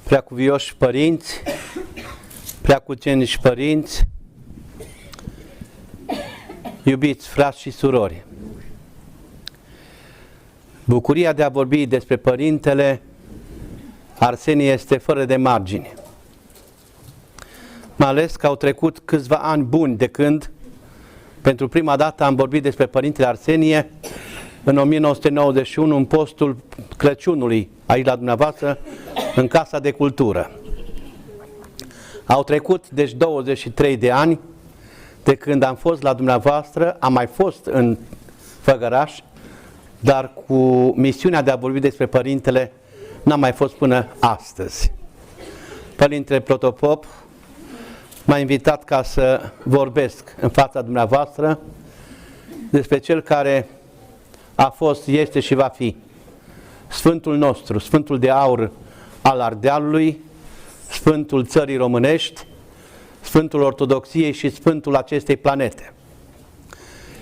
Preacuvioși părinți, preacucenici părinți, iubiți frați și surori, bucuria de a vorbi despre Părintele Arsenie este fără de margini. Mai ales că au trecut câțiva ani buni de când, pentru prima dată, am vorbit despre Părintele Arsenie în 1991, în postul Crăciunului, aici la dumneavoastră, în Casa de Cultură. Au trecut, deci, 23 de ani de când am fost la dumneavoastră, am mai fost în Făgăraș, dar cu misiunea de a vorbi despre Părintele n-am mai fost până astăzi. Părintele Protopop m-a invitat ca să vorbesc în fața dumneavoastră despre cel care a fost, este și va fi Sfântul nostru, Sfântul de Aur al Ardealului, Sfântul țării românești, Sfântul Ortodoxiei și Sfântul acestei planete.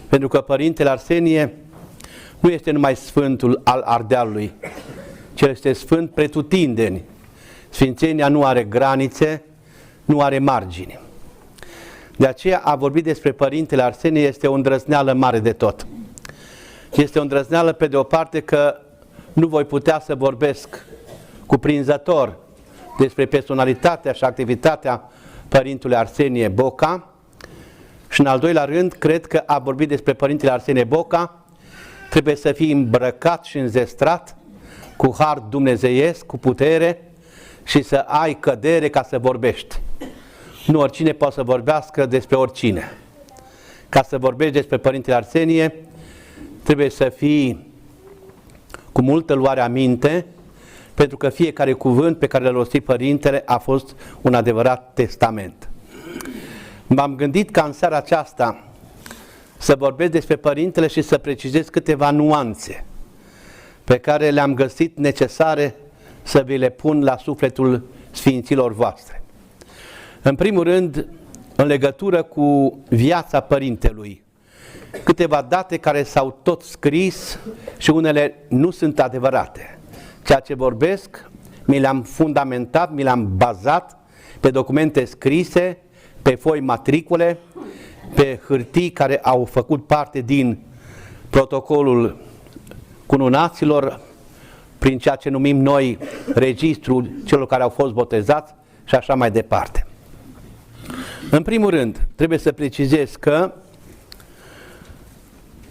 Pentru că Părintele Arsenie nu este numai Sfântul al Ardealului, ci este Sfânt pretutindeni. Sfințenia nu are granițe, nu are margini. De aceea a vorbit despre Părintele Arsenie este o îndrăzneală mare de tot. Este o îndrăzneală pe de o parte că nu voi putea să vorbesc cuprinzător despre personalitatea și activitatea Părintelui Arsenie Boca și în al doilea rând, cred că a vorbit despre Părintele Arsenie Boca trebuie să fii îmbrăcat și înzestrat cu har dumnezeiesc, cu putere și să ai cădere ca să vorbești. Nu oricine poate să vorbească despre oricine. Ca să vorbești despre Părintele Arsenie, trebuie să fii cu multă luare aminte, pentru că fiecare cuvânt pe care l-a rostit Părintele a fost un adevărat testament. M-am gândit ca în seara aceasta să vorbesc despre Părintele și să precizez câteva nuanțe pe care le-am găsit necesare să vi le pun la sufletul Sfinților voastre. În primul rând, în legătură cu viața Părintelui, câteva date care s-au tot scris și unele nu sunt adevărate. Ceea ce vorbesc, mi le-am fundamentat, mi le-am bazat pe documente scrise, pe foi matricule, pe hârtii care au făcut parte din protocolul cununaților, prin ceea ce numim noi registrul celor care au fost botezați și așa mai departe. În primul rând, trebuie să precizez că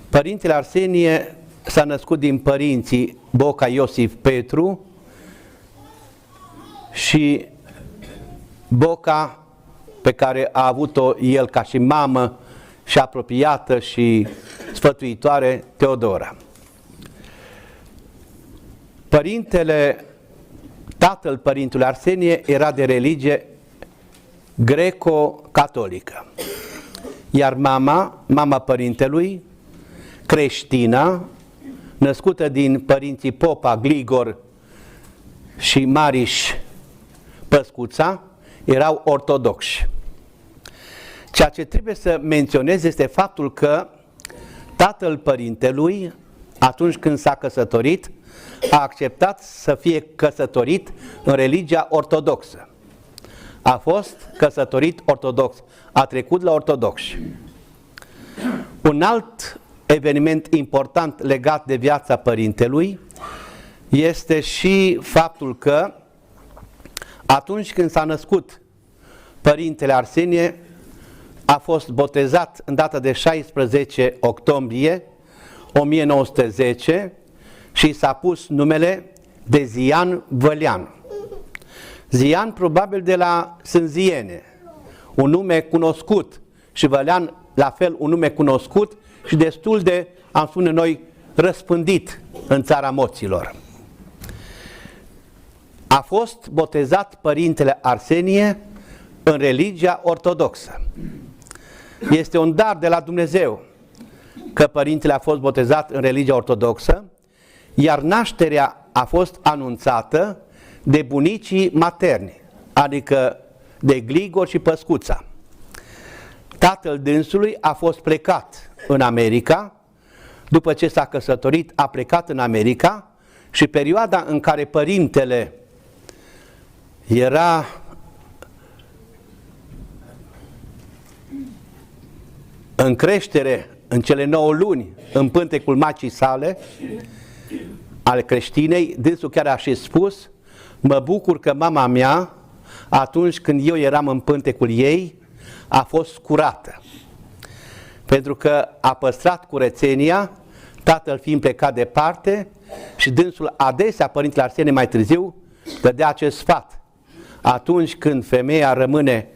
Părintele Arsenie s-a născut din părinții Boca Iosif Petru și Boca, pe care a avut-o el ca și mamă și apropiată și sfătuitoare, Teodora. Tatăl Părintelui Arsenie era de religie greco-catolică, iar mama Părintelui, creștină, născută din părinții Popa, Gligor și Mariș Păscuța, erau ortodoxi. Ceea ce trebuie să menționez este faptul că tatăl Părintelui, atunci când s-a căsătorit, a acceptat să fie căsătorit în religia ortodoxă. A fost căsătorit ortodox, a trecut la ortodoxi. Un alt eveniment important legat de viața Părintelui este și faptul că atunci când s-a născut Părintele Arsenie, a fost botezat în data de 16 octombrie 1910 și s-a pus numele de Zian Vălean. Zian probabil de la Sânziene, un nume cunoscut, și Vălean la fel un nume cunoscut și destul de, am spune noi, răspândit în țara moților. A fost botezat Părintele Arsenie în religia ortodoxă. Este un dar de la Dumnezeu că Părintele a fost botezat în religia ortodoxă, iar nașterea a fost anunțată de bunicii materni, adică de Gligor și Păscuța. Tatăl dânsului a fost plecat în America, după ce s-a căsătorit, a plecat în America și perioada în care Părintele era în creștere în cele 9 luni în pântecul macii sale, ale creștinei. Dânsul chiar a și spus: mă bucur că mama mea, atunci când eu eram în pântecul ei, a fost curată. Pentru că a păstrat curățenia, tatăl fiind plecat departe, și dânsul adesea, Părintele Arsenie mai târziu, dădea acest sfat: atunci când femeia rămâne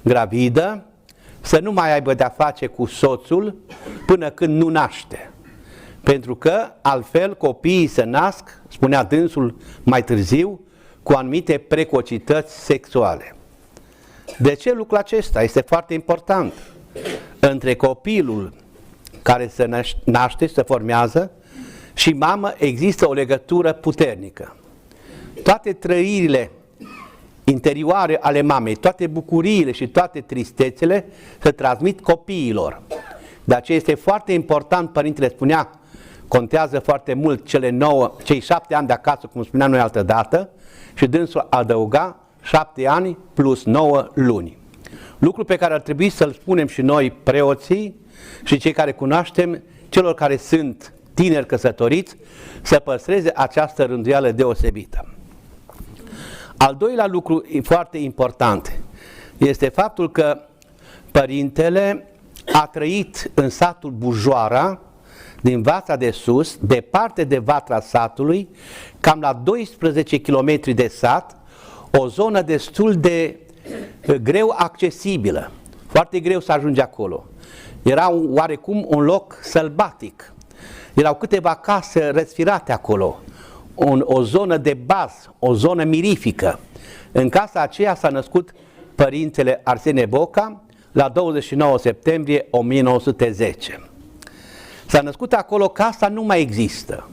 gravidă, să nu mai aibă de-a face cu soțul până când nu naște. Pentru că altfel copiii se nasc, spunea dânsul mai târziu, cu anumite precocități sexuale. De ce lucrul acesta este foarte important? Între copilul care se naște, se formează, și mamă există o legătură puternică. Toate trăirile interioare ale mamei, toate bucuriile și toate tristețele se transmit copiilor. De aceea este foarte important, Părintele spunea, contează foarte mult cei 7 ani de acasă, cum spuneam noi altă dată, și dânsul adăuga 7 ani plus 9 luni. Lucru pe care ar trebui să-l spunem și noi, preoții, și cei care cunoaștem, celor care sunt tineri căsătoriți, să păstreze această rânduială deosebită. Al doilea lucru foarte important este faptul că Părintele a trăit în satul Bujoara, din Vața de Sus, departe de Vatra satului, cam la 12 km de sat, o zonă destul de greu accesibilă, foarte greu să ajungi acolo. Era oarecum un loc sălbatic, erau câteva case răsfirate acolo, o zonă de bază, o zonă mirifică. În casa aceea s-a născut Părintele Arsenie Boca la 29 septembrie 1910. S-a născut acolo, casa nu mai există.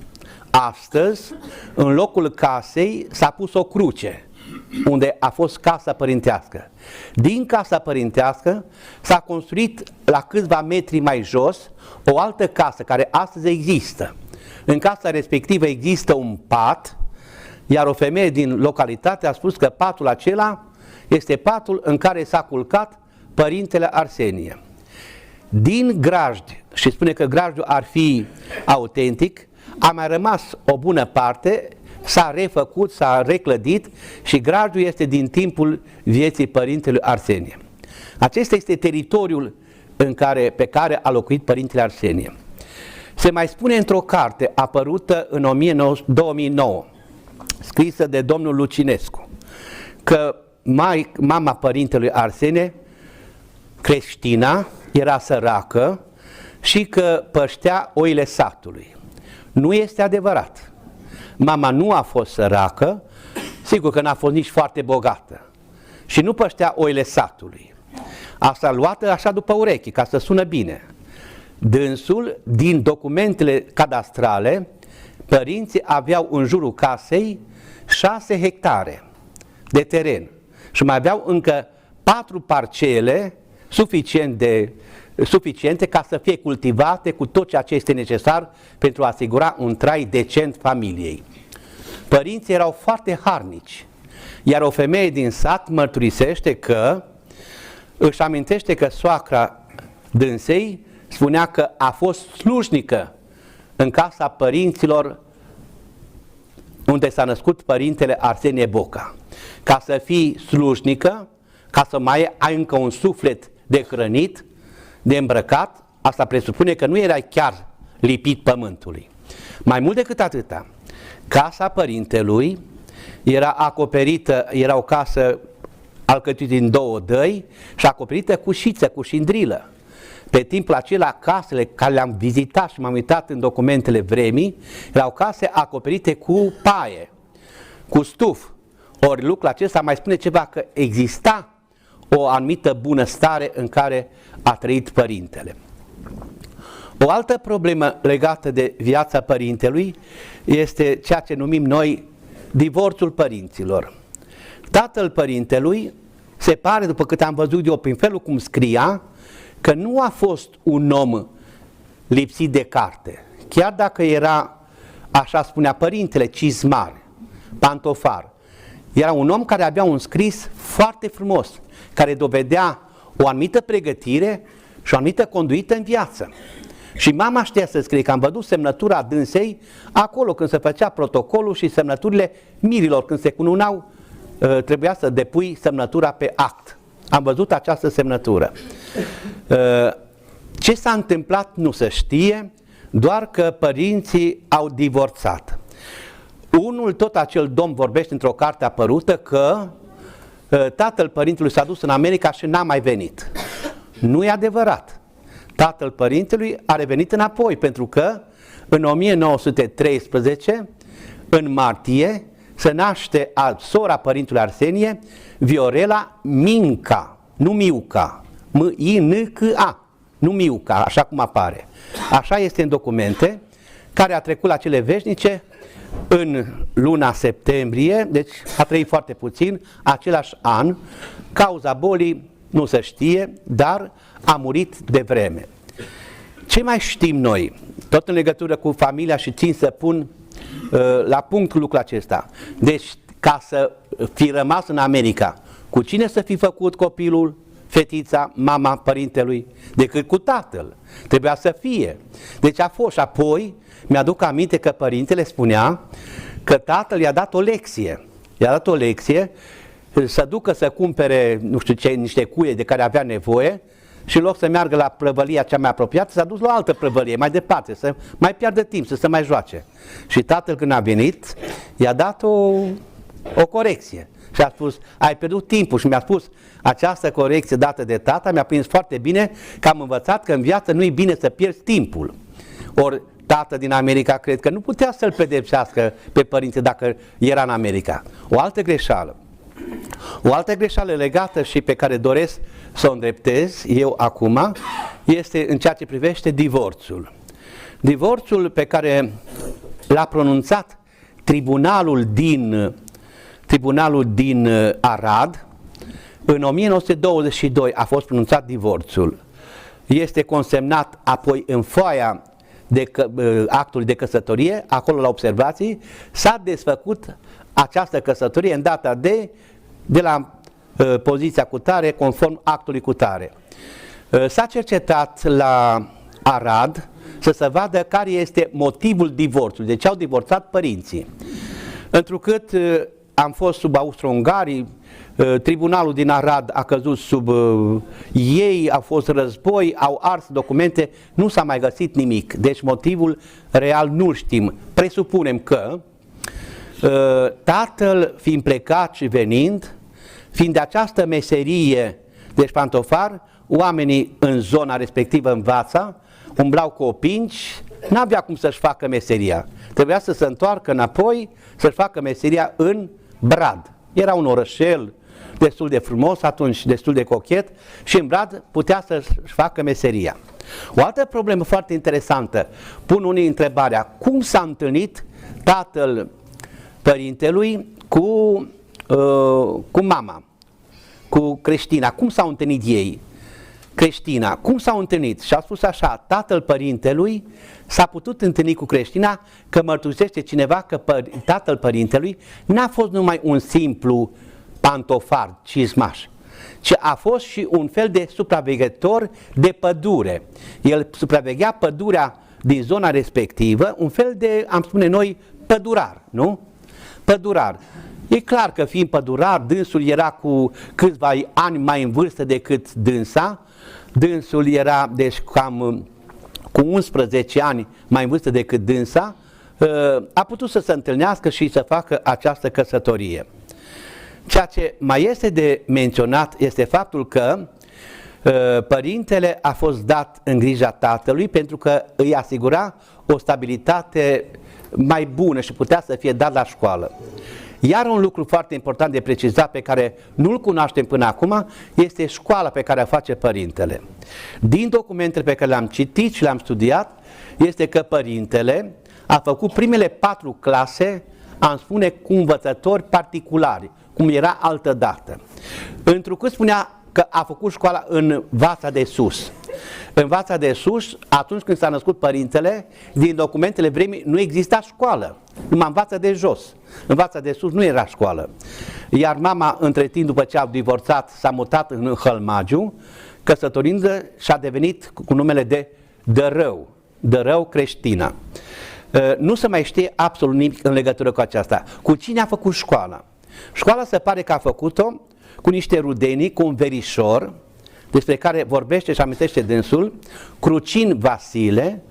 Astăzi, în locul casei s-a pus o cruce, unde a fost casa părintească. Din casa părintească s-a construit la câțiva metri mai jos o altă casă care astăzi există. În casa respectivă există un pat, iar o femeie din localitate a spus că patul acela este patul în care s-a culcat Părintele Arsenie. Din grajd, și spune că grajdul ar fi autentic, a mai rămas o bună parte, s-a refăcut, s-a reclădit și grajdul este din timpul vieții Părintelui Arsenie. Acesta este teritoriul pe care a locuit Părintele Arsenie. Se mai spune într-o carte apărută în 2009, scrisă de domnul Lucinescu, că mama Părintelui Arsenie, Creștina, era săracă și că păștea oile satului. Nu este adevărat. Mama nu a fost săracă, sigur că n-a fost nici foarte bogată și nu păștea oile satului. Asta luată așa după urechi, ca să sună bine. Dânsul, din documentele cadastrale, părinții aveau în jurul casei 6 hectare de teren și mai aveau încă 4 parcele suficiente ca să fie cultivate cu tot ceea ce este necesar pentru a asigura un trai decent familiei. Părinții erau foarte harnici, iar o femeie din sat mărturisește că își amintește că soacra dânsei spunea că a fost slujnică în casa părinților unde s-a născut Părintele Arsenie Boca. Ca să fii slujnică, ca să mai ai încă un suflet de hrănit, de îmbrăcat, asta presupune că nu erai chiar lipit pământului. Mai mult decât atâta, casa părintelui era acoperită, era o casă alcătuită din 2 dăi și acoperită cu șiță, cu șindrilă. Pe timpul acela, casele care le-am vizitat și m-am uitat în documentele vremii, erau case acoperite cu paie, cu stuf. Ori lucrul acesta mai spune ceva, că exista o anumită bunăstare în care a trăit Părintele. O altă problemă legată de viața Părintelui este ceea ce numim noi divorțul părinților. Tatăl Părintelui se pare, după cât am văzut eu prin felul cum scria, că nu a fost un om lipsit de carte. Chiar dacă era, așa spunea Părintele, cizmar, pantofar, Era un om care avea un scris foarte frumos, care dovedea o anumită pregătire și o anumită conduită în viață. Și mama știa să scrie, că am văzut semnătura dânsei acolo când se făcea protocolul și semnăturile mirilor, când se cununau, trebuia să depui semnătura pe act. Am văzut această semnătură. Ce s-a întâmplat nu se știe, doar că părinții au divorțat. Unul, tot acel domn, vorbește într-o carte apărută că tatăl părintelui s-a dus în America și n-a mai venit. Nu e adevărat. Tatăl părintelui a revenit înapoi, pentru că în 1913, în martie, se naște sora părintelui Arsenie, Viorela Minca, nu Miuca, M-I-N-C-A, nu Miuca, așa cum apare. Așa este în documente, care a trecut la cele veșnice în luna septembrie, deci a trăit foarte puțin, același an. Cauza bolii nu se știe, dar a murit de vreme. Ce mai știm noi? Tot în legătură cu familia, și țin să pun la punct lucrul acesta. Deci, ca să fi rămas în America, cu cine să fi făcut copilul, fetița, mama părintelui, decât cu tatăl? Trebuia să fie. Deci a fost. Și apoi mi-aduc aminte că părintele spunea că tatăl i-a dat o lecție. I-a dat o lecție să ducă să cumpere, nu știu ce, niște cuie de care avea nevoie, și în loc să meargă la prăvălia cea mai apropiată, s-a dus la o altă prăvălie, mai departe, să mai piardă timp, să se mai joace. Și tatăl, când a venit, i-a dat o corecție. Și a spus, ai pierdut timpul. Și mi-a spus, această corecție dată de tata mi-a prins foarte bine, că am învățat că în viață nu e bine să pierzi timpul. Ori tată din America cred că nu putea să-l pedepsească pe părinte dacă era în America. O altă greșeală legată și pe care doresc să o îndreptez eu acum este în ceea ce privește divorțul. Divorțul pe care l-a pronunțat tribunalul din Arad în 1922 a fost pronunțat divorțul. Este consemnat apoi în foaia actului de căsătorie, acolo la observații, s-a desfăcut această căsătorie în data de la poziția cutare, conform actului cutare. S-a cercetat la Arad să se vadă care este motivul divorțului, de ce au divorțat părinții. Întrucât am fost sub austro-ungarii, tribunalul din Arad a căzut sub ei, a fost război, au ars documente, nu s-a mai găsit nimic. Deci motivul real nu știm. Presupunem că tatăl, fiind plecat și venind, fiind de această meserie de șpantofar, oamenii în zona respectivă, în Vața, umblau cu opinci, n-avea cum să-și facă meseria. Trebuia să se întoarcă înapoi, să-și facă meseria în Brad. Era un orășel destul de frumos, atunci destul de cochet, și în Brad putea să-și facă meseria. O altă problemă foarte interesantă, pun unii întrebarea, cum s-a întâlnit tatăl părintelui cu mama, cu Creștina, cum s-au întâlnit ei? Creștina, cum s-au întâlnit? Și a spus așa, tatăl părintelui s-a putut întâlni cu Creștina, că mărturisește cineva că tatăl părintelui n-a fost numai un simplu pantofar, cizmaș, ci a fost și un fel de supraveghetor de pădure. El supraveghea pădurea din zona respectivă, un fel de, am spune noi, pădurar, nu? Pădurar. E clar că fiind pădurar, dânsul era cu câțiva ani mai în vârstă decât dânsa. Dânsul era, deci, cam cu 11 ani mai în vârstă decât dânsa. A putut să se întâlnească și să facă această căsătorie. Ceea ce mai este de menționat este faptul că părintele a fost dat în grija tatălui pentru că îi asigura o stabilitate mai bună și putea să fie dat la școală. Iar un lucru foarte important de precizat, pe care nu-l cunoaștem până acum, este școala pe care o face părintele. Din documentele pe care le-am citit și le-am studiat, este că părintele a făcut primele 4 clase, am spune, cu învățători particulari, cum era altădată. Întrucât spunea că a făcut școala în Vața de Sus. În Vața de Sus, atunci când s-a născut părintele, din documentele vremii nu exista școală, numai în Vața de Jos. În Vața de Sus nu era școală. Iar mama, între timp, după ce a divorțat, s-a mutat în Hălmagiu, căsătorindu-se și a devenit cu numele de Dărău creștină. Nu se mai știe absolut nimic în legătură cu aceasta. Cu cine a făcut școala? Școala se pare că a făcut-o cu niște rudenii, cu un verișor, despre care vorbește și amintește dânsul, Crucin Vasile,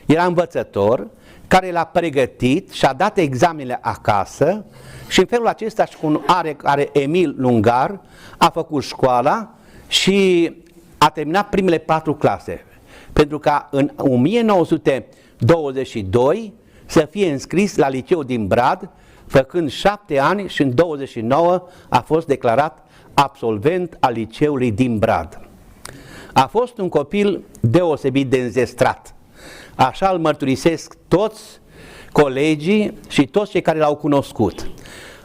era învățător, care l-a pregătit și a dat examenele acasă și în felul acesta și cu un are Emil Lungar a făcut școala și a terminat primele 4 clase. Pentru ca în 1922 să fie înscris la liceul din Brad, făcând 7 ani și în 29 a fost declarat absolvent al liceului din Brad. A fost un copil deosebit de înzestrat. Așa îl mărturisesc toți colegii și toți cei care l-au cunoscut.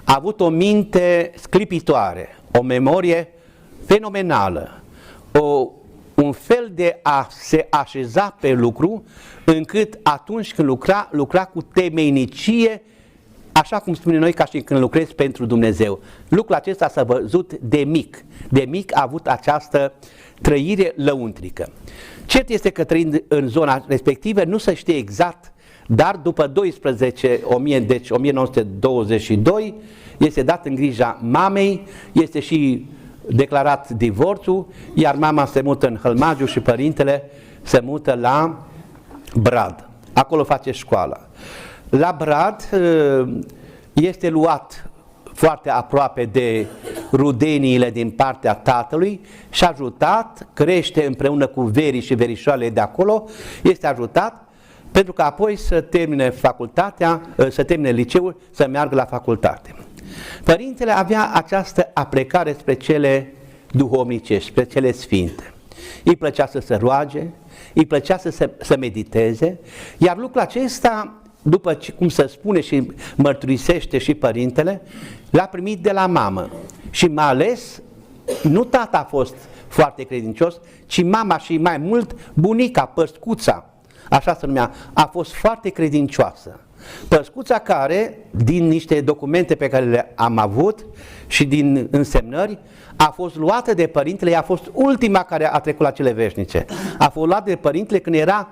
A avut o minte sclipitoare, o memorie fenomenală, un fel de a se așeza pe lucru, încât atunci când lucra cu temeinicie, așa cum spunem noi, ca și când lucrezi pentru Dumnezeu. Lucrul acesta s-a văzut de mic. De mic a avut această trăire lăuntrică. Cert este că trăind în zona respectivă, nu se știe exact, dar după 1922, este dat în grija mamei, este și declarat divorțul, iar mama se mută în Hălmagiu și părintele se mută la Brad. Acolo face școala. La Brad este luat foarte aproape de rudeniile din partea tatălui și ajutat, crește împreună cu verii și verișoarele de acolo, este ajutat pentru că apoi să termine facultatea, să termine liceul, să meargă la facultate. Părintele avea această aplecare spre cele duhovnicești, spre cele sfinte. Îi plăcea să se roage, îi plăcea să mediteze, iar lucrul acesta, după cum se spune și mărturisește și părintele, l-a primit de la mamă. Și mai ales, nu tata a fost foarte credincios, ci mama și mai mult bunica, Păscuța, așa se numea, a fost foarte credincioasă. Păscuța care, din niște documente pe care le am avut și din însemnări, a fost luată de părintele, ea a fost ultima care a trecut la cele veșnice. A fost luată de părintele când era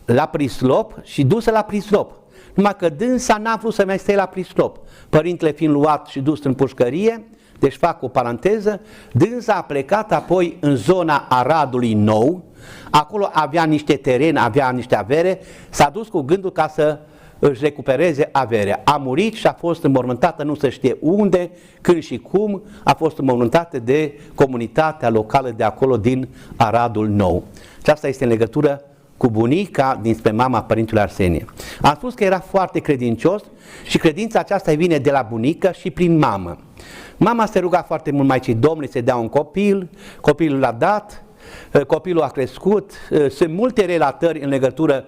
la prislop și dusă la prislop. Numai că dânsa n-a vrut să mai stea la prislop. Părintele fiind luat și dus în pușcărie, deci fac o paranteză, dânsa a plecat apoi în zona Aradului Nou, acolo avea niște teren, avea niște avere, s-a dus cu gândul ca să își recupereze averea. A murit și a fost înmormântată, nu se știe unde, când și cum, a fost înmormântată de comunitatea locală de acolo din Aradul Nou. Și asta este în legătură cu bunica dinspre mama Părintelui Arsenie. Am spus că era foarte credincios și credința aceasta îi vine de la bunică și prin mamă. Mama se ruga foarte mult Maicii Domnului să dea un copil, copilul l-a dat, copilul a crescut, sunt multe relatări în legătură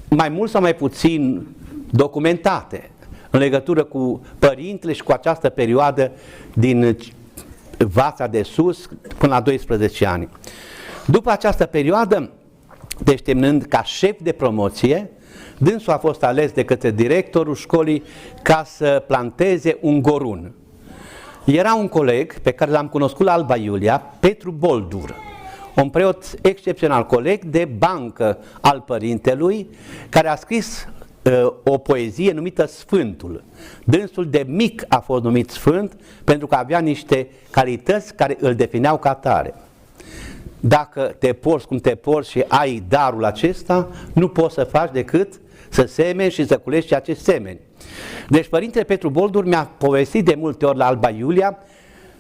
mai mult sau mai puțin documentate în legătură cu părintele și cu această perioadă din Vața de Sus până la 12 ani. După această perioadă, deci terminând ca șef de promoție, dânsul a fost ales de către directorul școlii ca să planteze un gorun. Era un coleg pe care l-am cunoscut la Alba Iulia, Petru Boldur, un preot excepțional, coleg de bancă al părintelui, care a scris o poezie numită Sfântul. Dânsul de mic a fost numit Sfânt pentru că avea niște calități care îl defineau ca tare. Dacă te porți cum te porți și ai darul acesta, nu poți să faci decât să semeni și să culegi ceea ce semeni. Deci Părintele Petru Boldur mi-a povestit de multe ori la Alba Iulia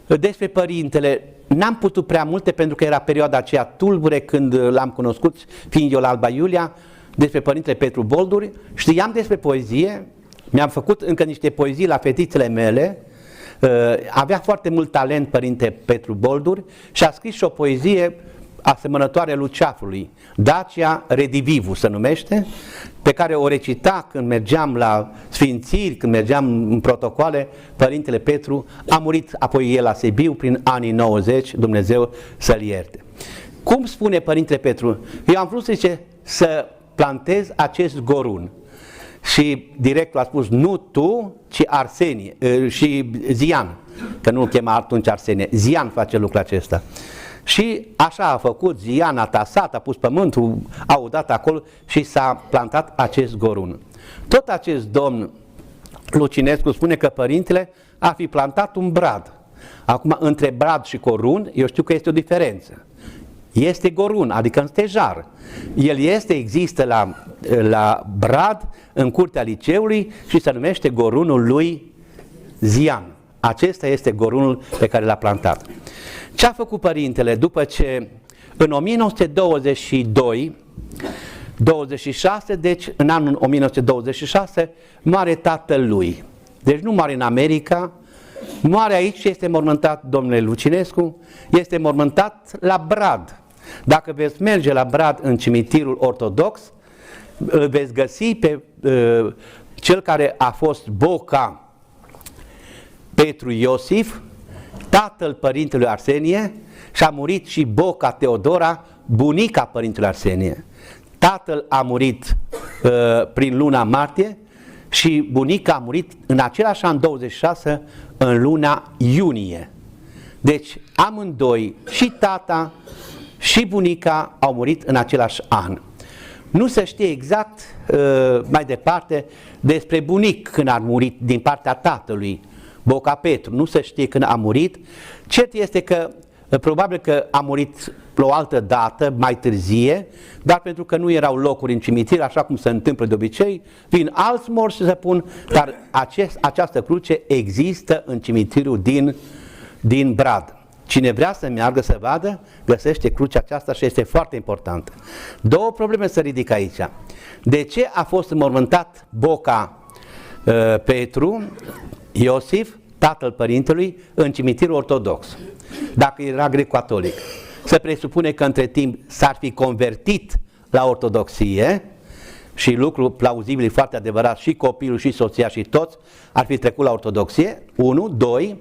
despre părintele. N-am putut prea multe pentru că era perioada aceea tulbure când l-am cunoscut, fiind eu la Alba Iulia, despre Părintele Petru Boldur. Știam despre poezie, mi-am făcut încă niște poezii la fetițele mele, avea foarte mult talent Părinte Petru Boldur și a scris și o poezie asemănătoare Luceafului, Dacia Redivivu se numește, pe care o recita când mergeam la sfințiri, când mergeam în protocoale. Părintele Petru a murit apoi el la Sibiu prin anii 90, Dumnezeu să-l ierte. Cum spune Părintele Petru? Eu am vrut, zice, să plantez acest gorun. Și directul a spus, nu tu, ci Arsenie, și Zian, că nu-l chema atunci Arsenie, Zian face lucrul acesta. Și așa a făcut, Zian a tasat, a pus pământul, a udat acolo și s-a plantat acest gorun. Tot acest domn Lucinescu spune că părintele a fi plantat un brad. Acum, între brad și corun, eu știu că este o diferență. Este gorun, adică în stejar. El există la brad, în curtea liceului și se numește gorunul lui Zian. Acesta este gorunul pe care l-a plantat. Ce a făcut părintele după ce în 1922, 26, deci în anul 1926, moare tatăl lui. Deci nu moare în America, moare aici și este mormântat, domnule Lucinescu, este mormântat la Brad. Dacă veți merge la Brad în cimitirul ortodox, îl veți găsi pe cel care a fost Boca Petru Iosif, tatăl părintelui Arsenie, și a murit și Boca Teodora, bunica părintelui Arsenie. Tatăl a murit prin luna martie și bunica a murit în același an 26 în luna iunie. Deci amândoi, și tata și bunica, au murit în același an. Nu se știe exact mai departe despre bunic când a murit din partea tatălui, Boca Petru. Nu se știe când a murit. Cert este că probabil că a murit la o altă dată, mai târzie, dar pentru că nu erau locuri în cimitir, așa cum se întâmplă de obicei, vin alți morți și se pun, dar această cruce există în cimitirul din Brad. Cine vrea să meargă să vadă, găsește crucea aceasta și este foarte importantă. Două probleme se ridică aici. De ce a fost înmormântat Boca Petru Iosif, tatăl părintelui, în cimitirul ortodox, dacă era grec-catolic? Se presupune că între timp s-ar fi convertit la ortodoxie și lucru plauzibil, foarte adevărat, și copilul și soția și toți ar fi trecut la ortodoxie. 1, 2,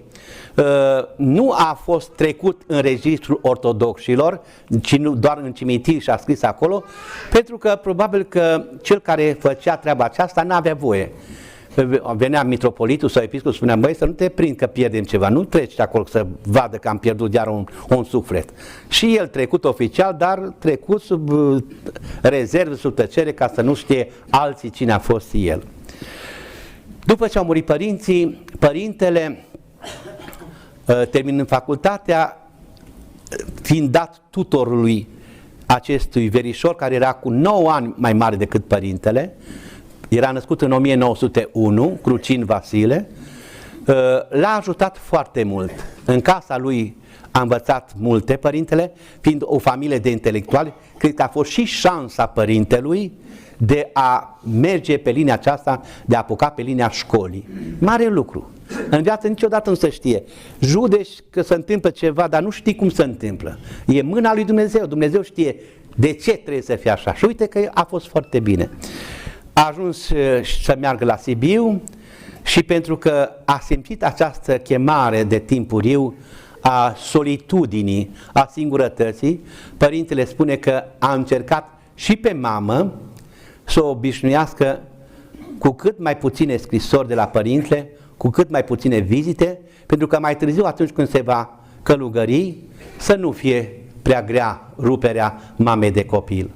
nu a fost trecut în registrul ortodoxilor, ci nu doar în cimitir și a scris acolo, pentru că probabil că cel care făcea treaba aceasta n-avea voie. Venea mitropolitul sau episcopul, spunea, băi, să nu te prind că pierdem ceva, nu treci acolo să vadă că am pierdut iar un suflet. Și el trecut oficial, dar trecut sub rezervă, sub tăcere, ca să nu știe alții cine a fost el. După ce au murit părinții, părintele, terminând facultatea, fiind dat tutorului acestui verișor, care era cu 9 ani mai mare decât părintele, era născut în 1901, Crucin Vasile, l-a ajutat foarte mult. În casa lui a învățat multe părintele, fiind o familie de intelectuali. Cred că a fost și șansa părintelui de a merge pe linia aceasta, de a apuca pe linia școlii. Mare lucru. În viață niciodată nu se știe. Judeci că se întâmplă ceva, dar nu știi cum se întâmplă. E mâna lui Dumnezeu. Dumnezeu știe de ce trebuie să fie așa. Și uite că a fost foarte bine. A ajuns să meargă la Sibiu și pentru că a simțit această chemare de timpuriu a solitudinii, a singurătății, părintele spune că a încercat și pe mamă să o obișnuiască cu cât mai puține scrisori de la părintele, cu cât mai puține vizite, pentru că mai târziu, atunci când se va călugări, să nu fie prea grea ruperea mamei de copil.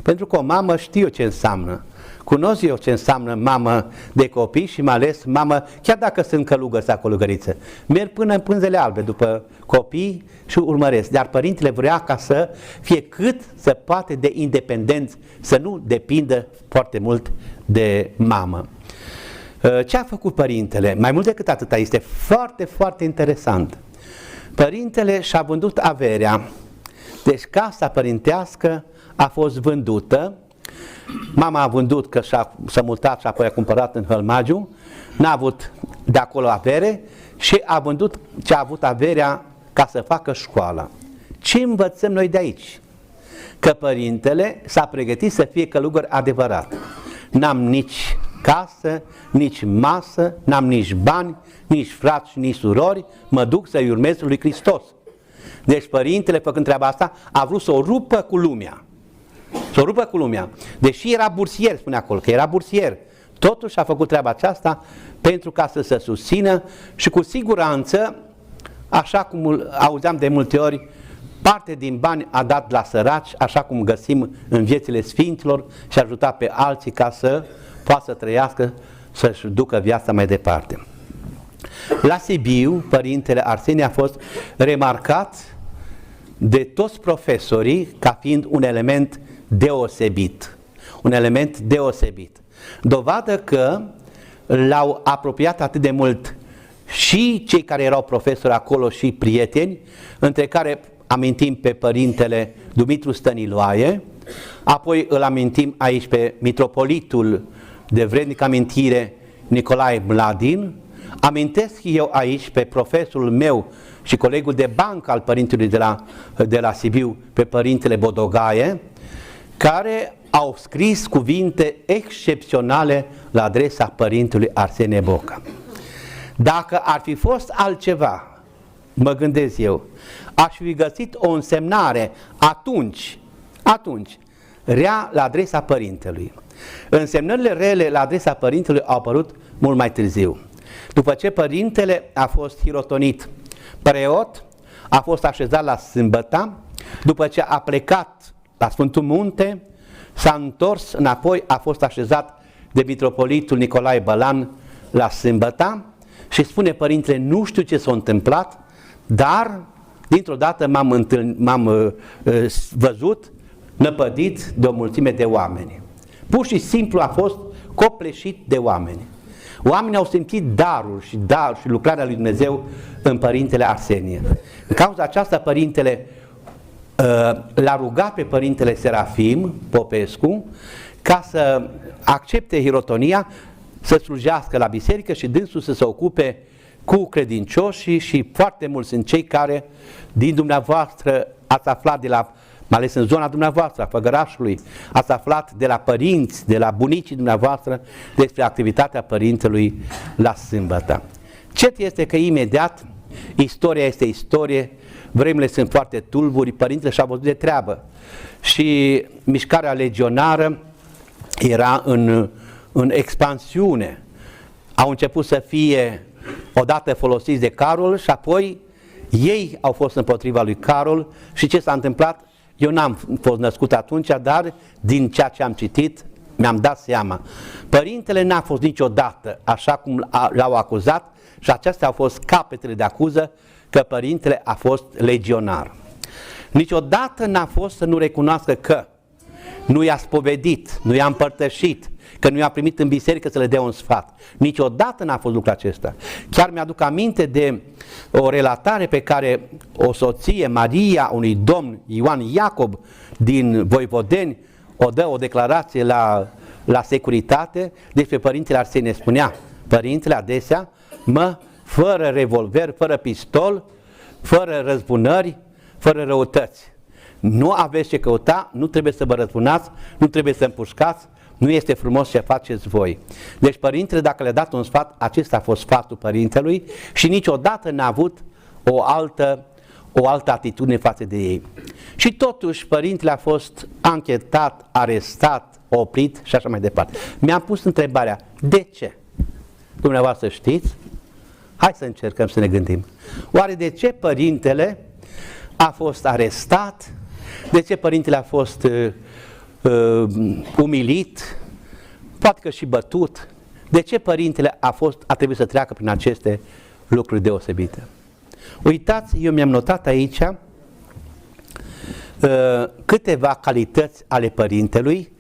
Pentru că o mamă știe ce înseamnă. Cunosc eu ce înseamnă mamă de copii și mai ales mamă, chiar dacă sunt călugări sau călugăriță. Merg până în pânzele albe după copii și urmăresc. Dar părintele vrea ca să fie cât se poate de independenți, să nu depindă foarte mult de mamă. Ce a făcut părintele? Mai mult decât atâta, este foarte, foarte interesant. Părintele și-a vândut averea. Deci casa părintească a fost vândută. Mama a vândut că s-a mutat și apoi a cumpărat în Hălmagiu, n-a avut de acolo avere și a vândut ce a avut averea ca să facă școala. Ce învățăm noi de aici? Că părintele s-a pregătit să fie călugăr adevărat. N-am nici casă, nici masă, n-am nici bani, nici frați, nici surori, mă duc să-i urmez lui Hristos. Deci părintele, făcând treaba asta, a vrut să o rupă cu lumea. Să o rupă cu lumea. Deși era bursier, spune acolo, că era bursier, totuși a făcut treaba aceasta pentru ca să se susțină și cu siguranță, așa cum auzeam de multe ori, parte din bani a dat la săraci, așa cum găsim în viețile sfinților, și a ajutat pe alții ca să poată să trăiască, să-și ducă viața mai departe. La Sibiu, părintele Arsenie a fost remarcat de toți profesorii ca fiind un element deosebit. Un element deosebit. Dovadă că l-au apropiat atât de mult și cei care erau profesori acolo și prieteni, între care amintim pe părintele Dumitru Stăniloae, apoi îl amintim aici pe mitropolitul de vrednic amintire Nicolae Mladin, amintesc eu aici pe profesorul meu și colegul de bancă al părintelui de la Sibiu, pe părintele Bodogaie, care au scris cuvinte excepționale la adresa părintelui Arsenie Boca. Dacă ar fi fost altceva, mă gândesc eu, aș fi găsit o însemnare atunci, rea la adresa părintelui. Însemnările rele la adresa părintelui au apărut mult mai târziu. După ce părintele a fost hirotonit preot, a fost așezat la Sâmbăta, după ce a plecat la Sfântul Munte, s-a întors înapoi, a fost așezat de mitropolitul Nicolae Bălan la Sâmbăta și spune părintele, nu știu ce s-a întâmplat, dar dintr-o dată m-am văzut năpădit de o mulțime de oameni. Pur și simplu a fost copleșit de oameni. Oamenii au simțit darul și lucrarea lui Dumnezeu în părintele Arsenie. În cauza aceasta părintele l-a rugat pe părintele Serafim Popescu ca să accepte hirotonia, să slujească la biserică și dânsul să se ocupe cu credincioșii, și foarte mulți sunt cei care din dumneavoastră ați aflat de la, mai ales în zona dumneavoastră, a Făgărașului, ați aflat de la părinți, de la bunicii dumneavoastră despre activitatea părintelui la Sâmbătă. Cert este că imediat istoria este istorie, vremurile sunt foarte tulburi, părintele și-a văzut de treabă și mișcarea legionară era în expansiune. Au început să fie odată folosiți de Carol și apoi ei au fost împotriva lui Carol. Și ce s-a întâmplat? Eu n-am fost născut atunci, dar din ceea ce am citit mi-am dat seama. Părintele n-a fost niciodată așa cum l-au acuzat și acestea au fost capetele de acuză că părintele a fost legionar. Niciodată n-a fost să nu recunoască că nu i-a spovedit, nu i-a împărtășit, că nu i-a primit în biserică să le dea un sfat. Niciodată n-a fost lucrul acesta. Chiar mi-aduc aminte de o relatare pe care o soție, Maria, unui domn Ioan Iacob din Voivodeni, o dă o declarație la Securitate despre părintele Arsenie. Spunea, părintele adesea, fără revolver, fără pistol, fără răzbunări, fără răutăți. Nu aveți ce căuta, nu trebuie să vă răzbunați, nu trebuie să împușcați, nu este frumos ce faceți voi. Deci părintele, dacă le-a dat un sfat, acesta a fost sfatul părintelui și niciodată n-a avut o altă atitudine față de ei. Și totuși părintele a fost anchetat, arestat, oprit și așa mai departe. Mi-am pus întrebarea, de ce? Dumneavoastră știți? Hai să încercăm să ne gândim. Oare de ce părintele a fost arestat? De ce părintele a fost umilit? Poate că și bătut? De ce părintele a trebuit să treacă prin aceste lucruri deosebite? Uitați, eu mi-am notat aici câteva calități ale părintelui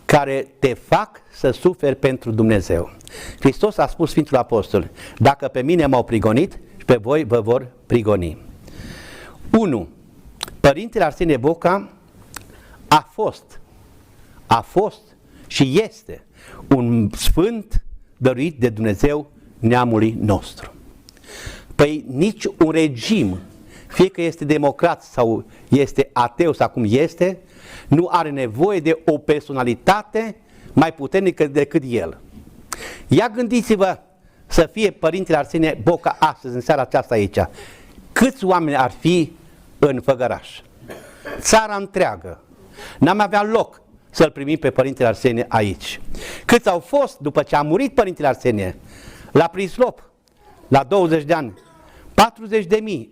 care te fac să suferi pentru Dumnezeu. Hristos a spus Sfintul Apostol, dacă pe mine m-au prigonit, și pe voi vă vor prigoni. 1. Părintele Arsenie Boca a fost și este un sfânt dăruit de Dumnezeu neamului nostru. Păi nici un regim, fie că este democrat sau este ateu sau cum este, nu are nevoie de o personalitate mai puternică decât el. Ia gândiți-vă să fie părintele Arsenie Boca astăzi, în seara aceasta aici. Câți oameni ar fi în Făgăraș. Țara întreagă. N-am avea loc să-l primim pe Părintele Arsenie aici. Câți au fost după ce a murit Părintele Arsenie? La Prislop, la 20 de ani, 40.000,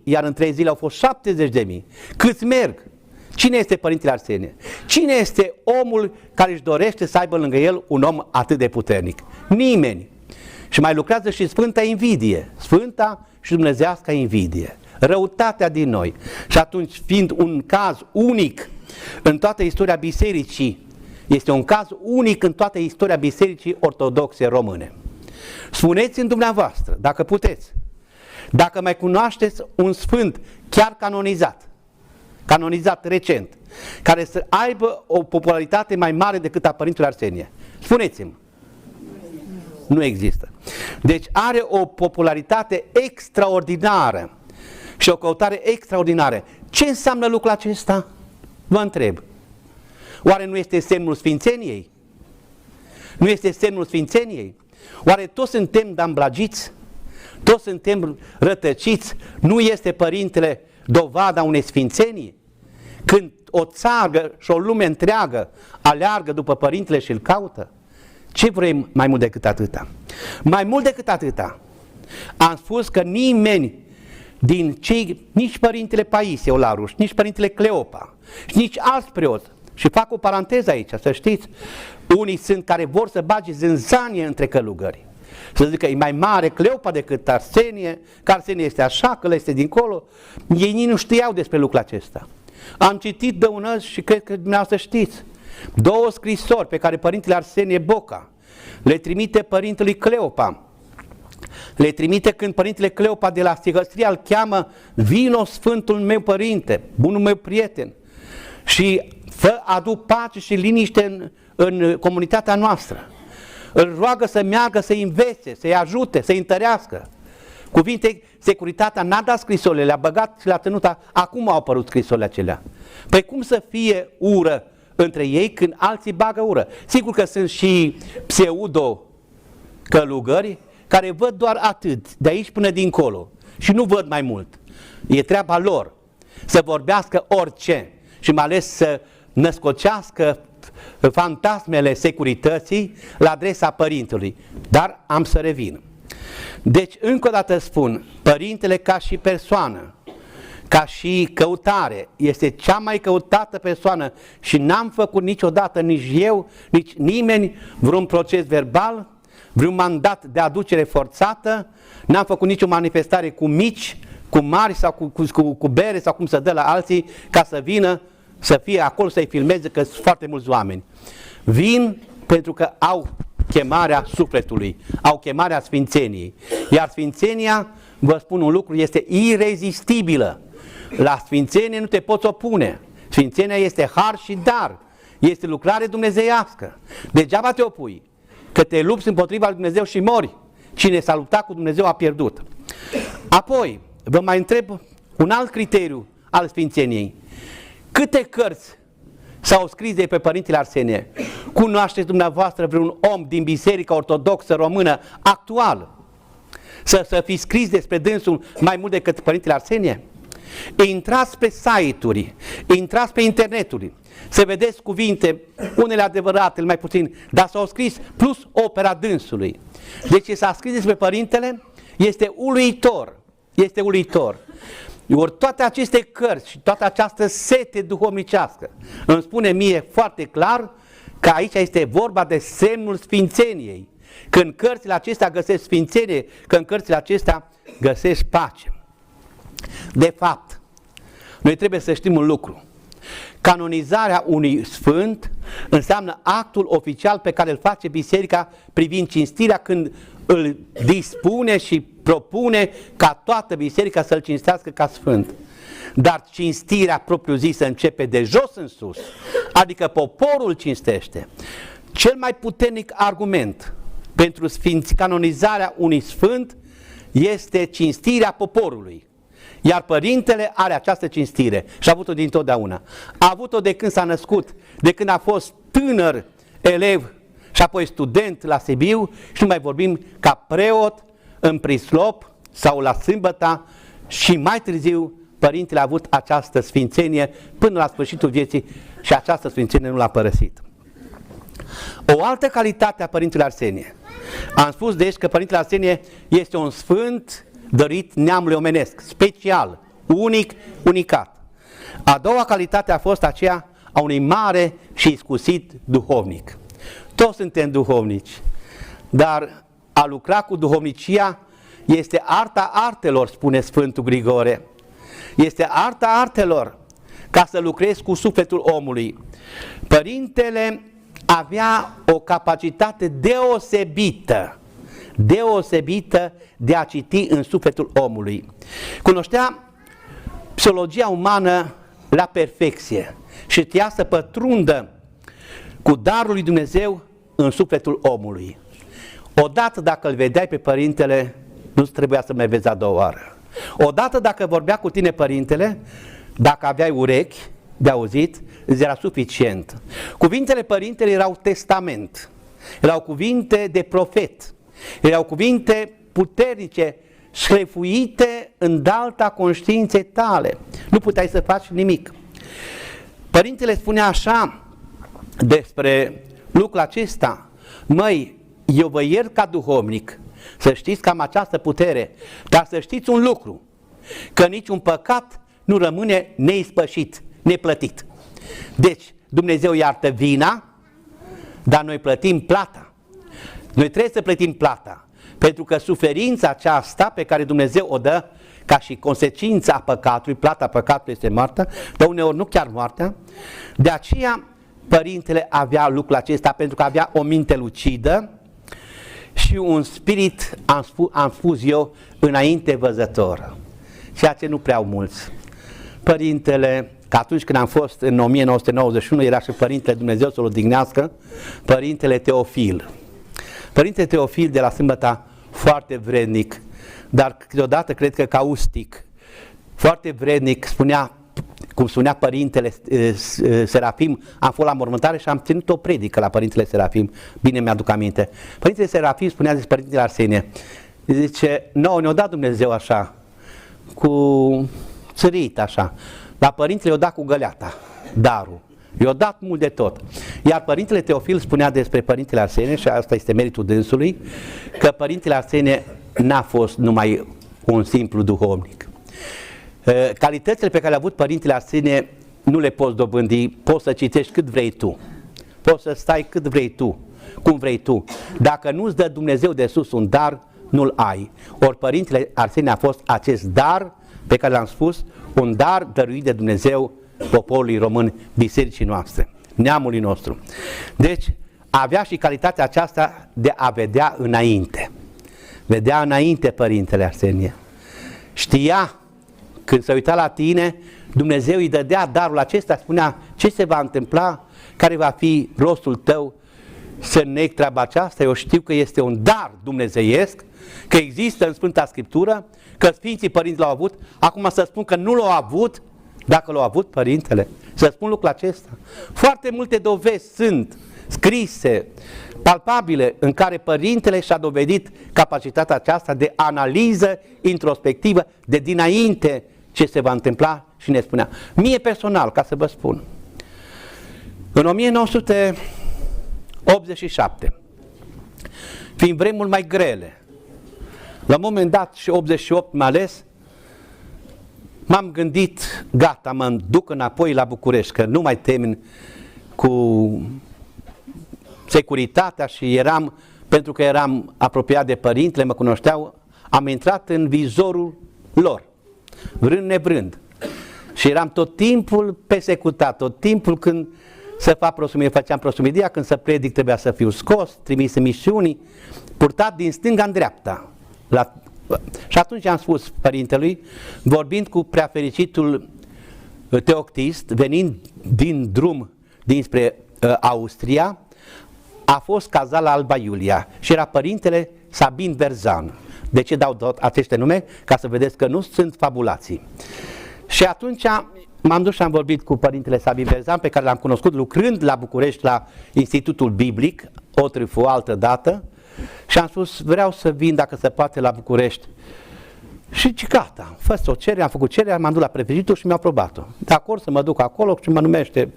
iar în 3 zile au fost 70.000. Câți merg? Cine este Părintele Arsenie? Cine este omul care își dorește să aibă lângă el un om atât de puternic? Nimeni. Și mai lucrează și Sfânta Invidie, Sfânta și Dumnezească Invidie, răutatea din noi. Și atunci, fiind un caz unic în toată istoria bisericii, este un caz unic în toată istoria bisericii ortodoxe române. Spuneți-mi dumneavoastră, dacă puteți, dacă mai cunoașteți un sfânt chiar canonizat recent, care să aibă o popularitate mai mare decât a Părintelui Arsenie. Spuneți-mi. Nu există. Deci are o popularitate extraordinară și o căutare extraordinară. Ce înseamnă lucrul acesta? Vă întreb. Oare nu este semnul sfințeniei? Nu este semnul sfințeniei? Oare toți suntem damblagiți? Toți suntem rătăciți? Nu este Părintele dovada unei sfințenii? Când o țară și o lume întreagă aleargă după Părintele și îl caută? Ce vrem mai mult decât atâta? Mai mult decât atâta, am spus că nimeni din cei, nici Părintele Paisie Olaruș, nici Părintele Cleopa, nici alți preoți, și fac o paranteză aici, să știți, unii sunt care vor să bage zânzanie între călugări. Să zică, e mai mare Cleopa decât Arsenie, că Arsenie este așa, că ăla este dincolo. Ei nici nu știau despre lucrul acesta. Am citit dăunări și cred că dumneavoastră știți. 2 scrisori pe care Părintele Arsenie Boca le trimite Părintelui Cleopa. Le trimite când Părintele Cleopa de la Sigăstria îl cheamă: vino Sfântul meu Părinte, bunul meu prieten, și adu pace și liniște în comunitatea noastră. Îl roagă să meargă, să-i învețe, să-i ajute, să-i întărească. Cuvinte, securitatea n-a dat scrisorile, le-a băgat și le-a ținut. Acum au apărut scrisorile acelea. Păi cum să fie ură între ei când alții bagă ură? Sigur că sunt și pseudo-călugări care văd doar atât, de aici până dincolo, și nu văd mai mult. E treaba lor să vorbească orice și mai ales să născocească fantasmele securității la adresa Părintelui. Dar am să revin. Deci, încă o dată spun, Părintele ca și persoană, ca și căutare, este cea mai căutată persoană și n-am făcut niciodată, nici eu, nici nimeni, vreun proces verbal, vreun mandat de aducere forțată, n-am făcut nicio manifestare cu mici, cu mari sau cu bere sau cum să dă la alții ca să vină, să fie acolo, să-i filmeze, că sunt foarte mulți oameni. Vin pentru că au chemarea sufletului, au chemarea sfințeniei. Iar sfințenia, vă spun un lucru, este irezistibilă. La sfințenie nu te poți opune. Sfințenia este har și dar. Este lucrare dumnezeiască. Degeaba te opui, că te lupți împotriva lui Dumnezeu și mori. Cine s-a luptat cu Dumnezeu a pierdut. Apoi, vă mai întreb un alt criteriu al sfințeniei. Câte cărți s-au scris de pe Părintele Arsenie? Cunoașteți dumneavoastră vreun om din Biserica Ortodoxă Română actual să fi scris despre dânsul mai mult decât Părintele Arsenie? Intrați pe site-uri, intrați pe interneturi, să vedeți cuvinte, unele adevărate, mai puțin, dar s-au scris plus opera dânsului. Deci ce s-a scris despre Părintele este uluitor, este uluitor. Ori toate aceste cărți și toată această sete duhovnicească îmi spune mie foarte clar că aici este vorba de semnul sfințeniei. Că în cărțile acestea găsesc sfințenie, că în cărțile acestea găsesc pace. De fapt, noi trebuie să știm un lucru. Canonizarea unui sfânt înseamnă actul oficial pe care îl face biserica privind cinstirea, când îl dispune și propune ca toată biserica să-l cinstească ca sfânt. Dar cinstirea propriu-zisă începe de jos în sus, adică poporul cinstește. Cel mai puternic argument pentru canonizarea unui sfânt este cinstirea poporului. Iar Părintele are această cinstire și a avut-o dintotdeauna. A avut-o de când s-a născut, de când a fost tânăr elev și apoi student la Sibiu, și nu mai vorbim ca preot în Prislop sau la Sâmbăta și mai târziu părintele a avut această sfințenie până la sfârșitul vieții și această sfințenie nu l-a părăsit. O altă calitate a părintelui Arsenie. Am spus deci că părintele Arsenie este un sfânt dăruit neamului omenesc, special, unic, unicat. A doua calitate a fost aceea a unui mare și iscusit duhovnic. Toți suntem duhovnici, dar a lucra cu duhovnicia este arta artelor, spune Sfântul Grigore. Este arta artelor ca să lucrezi cu sufletul omului. Părintele avea o capacitate deosebită de a citi în sufletul omului. Cunoștea psihologia umană la perfecție și știa să pătrundă cu darul lui Dumnezeu în sufletul omului. Odată dacă îl vedeai pe părintele, nu trebuia să mai vezi a doua oară. Odată dacă vorbea cu tine părintele, dacă aveai urechi de auzit, îți era suficient. Cuvintele părintele erau testament, erau cuvinte de profet, erau cuvinte puternice, șlefuite în dalta conștiinței tale. Nu puteai să faci nimic. Părintele spunea așa despre lucrul acesta: măi, eu vă iert ca duhovnic, să știți că am această putere, dar să știți un lucru, că niciun păcat nu rămâne neispășit, neplătit. Deci, Dumnezeu iartă vina, dar noi plătim plata. Noi trebuie să plătim plata, pentru că suferința aceasta pe care Dumnezeu o dă ca și consecința păcatului, plata păcatului este moartea, dar uneori nu chiar moartea. De aceea, părintele avea lucrul acesta, pentru că avea o minte lucidă și un spirit, am spus eu, înainte văzător, ceea ce nu prea au mulți. Părintele, că atunci când am fost în 1991, era și părintele, Dumnezeu să-l odihnească, părintele Teofil. Părintele Teofil de la Sâmbăta, foarte vrednic, dar câteodată cred că caustic, foarte vrednic, spunea, cum spunea părintele Serafim, am fost la mormântare și am ținut o predică la părintele Serafim, bine mi-aduc aminte. Părintele Serafim spunea despre părintele Arsenie, zice, nouă ne-o dat Dumnezeu așa, cu țărit așa, dar părintele i-o dat cu găleata, darul. I-o dat mult de tot. Iar părintele Teofil spunea despre părintele Arsenie, și asta este meritul dânsului, că părintele Arsenie n-a fost numai un simplu duhovnic. Calitățile pe care le-a avut părintele Arsenie nu le poți dobândi, poți să citești cât vrei tu, poți să stai cât vrei tu, cum vrei tu. Dacă nu-ți dă Dumnezeu de sus un dar, nu-l ai. Ori părintele Arsenie a fost acest dar pe care l-am spus, un dar dăruit de Dumnezeu poporului român, bisericii noastre, neamului nostru. Deci avea și calitatea aceasta de a vedea înainte. Vedea înainte părintele Arsenie. Știa, când se uita la tine, Dumnezeu îi dădea darul acesta, spunea ce se va întâmpla, care va fi rostul tău să negi treaba aceasta. Eu știu că este un dar dumnezeiesc, că există în Sfânta Scriptură, că Sfinții Părinți l-au avut. Acum să spun că nu l-au avut, dacă l-au avut părintele, să spun lucrul acesta. Foarte multe dovezi sunt scrise, palpabile, în care părintele și-a dovedit capacitatea aceasta de analiză introspectivă, de dinainte ce se va întâmpla, și ne spunea. Mie personal, ca să vă spun, în 1987, fiind vremuri mai grele, la un moment dat și 88 mai ales, m-am gândit, gata, mă duc înapoi la București, că nu mai termin cu securitatea și pentru că eram apropiat de părintele, mă cunoșteau, am intrat în vizorul lor, vrând nevrând. Și eram tot timpul persecutat, tot timpul când să fac prosumidie, făceam prosumidia, când să predic trebuia să fiu scos, trimis în misiuni, purtat din stânga în dreapta. Și atunci am spus părintelui, vorbind cu preafericitul Teoctist, venind din drum dinspre Austria, a fost cazat la Alba Iulia și era părintele Sabin Verzan. De ce dau tot aceste nume? Ca să vedeți că nu sunt fabulații. Și atunci m-am dus și am vorbit cu părintele Sabin Verzan, pe care l-am cunoscut lucrând la București la Institutul Biblic, o altă dată, și am spus, vreau să vin, dacă se poate, la București Și gata, fă o cerere, am făcut cererea, m-am dus la prefectul și mi-a aprobat-o. De acord să mă duc acolo și mă numește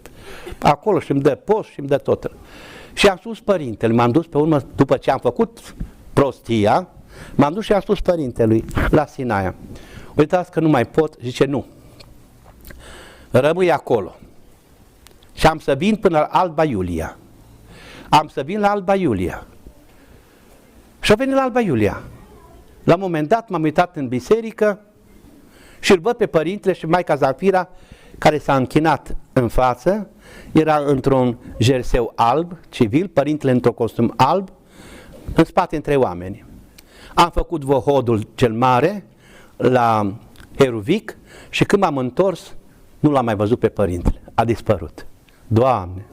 acolo și îmi dă post și îmi dă tot. Și am spus părintele, m-am dus pe urmă, după ce am făcut prostia, m-am dus și am spus părintelui la Sinaia. Uitați că nu mai pot, zice nu. Rămâi acolo. Și am să vin până la Alba Iulia. Am să vin la Alba Iulia. Și a venit la Alba Iulia. La un moment dat m-am uitat în biserică și îl văd pe părintele și Maica Zafira, care s-a închinat în față, era într-un jerseu alb, civil, părintele într-un costum alb, în spate între oameni. Am făcut vohodul cel mare la Heruvic și când m-am întors, nu l-am mai văzut pe părintele, a dispărut. Doamne,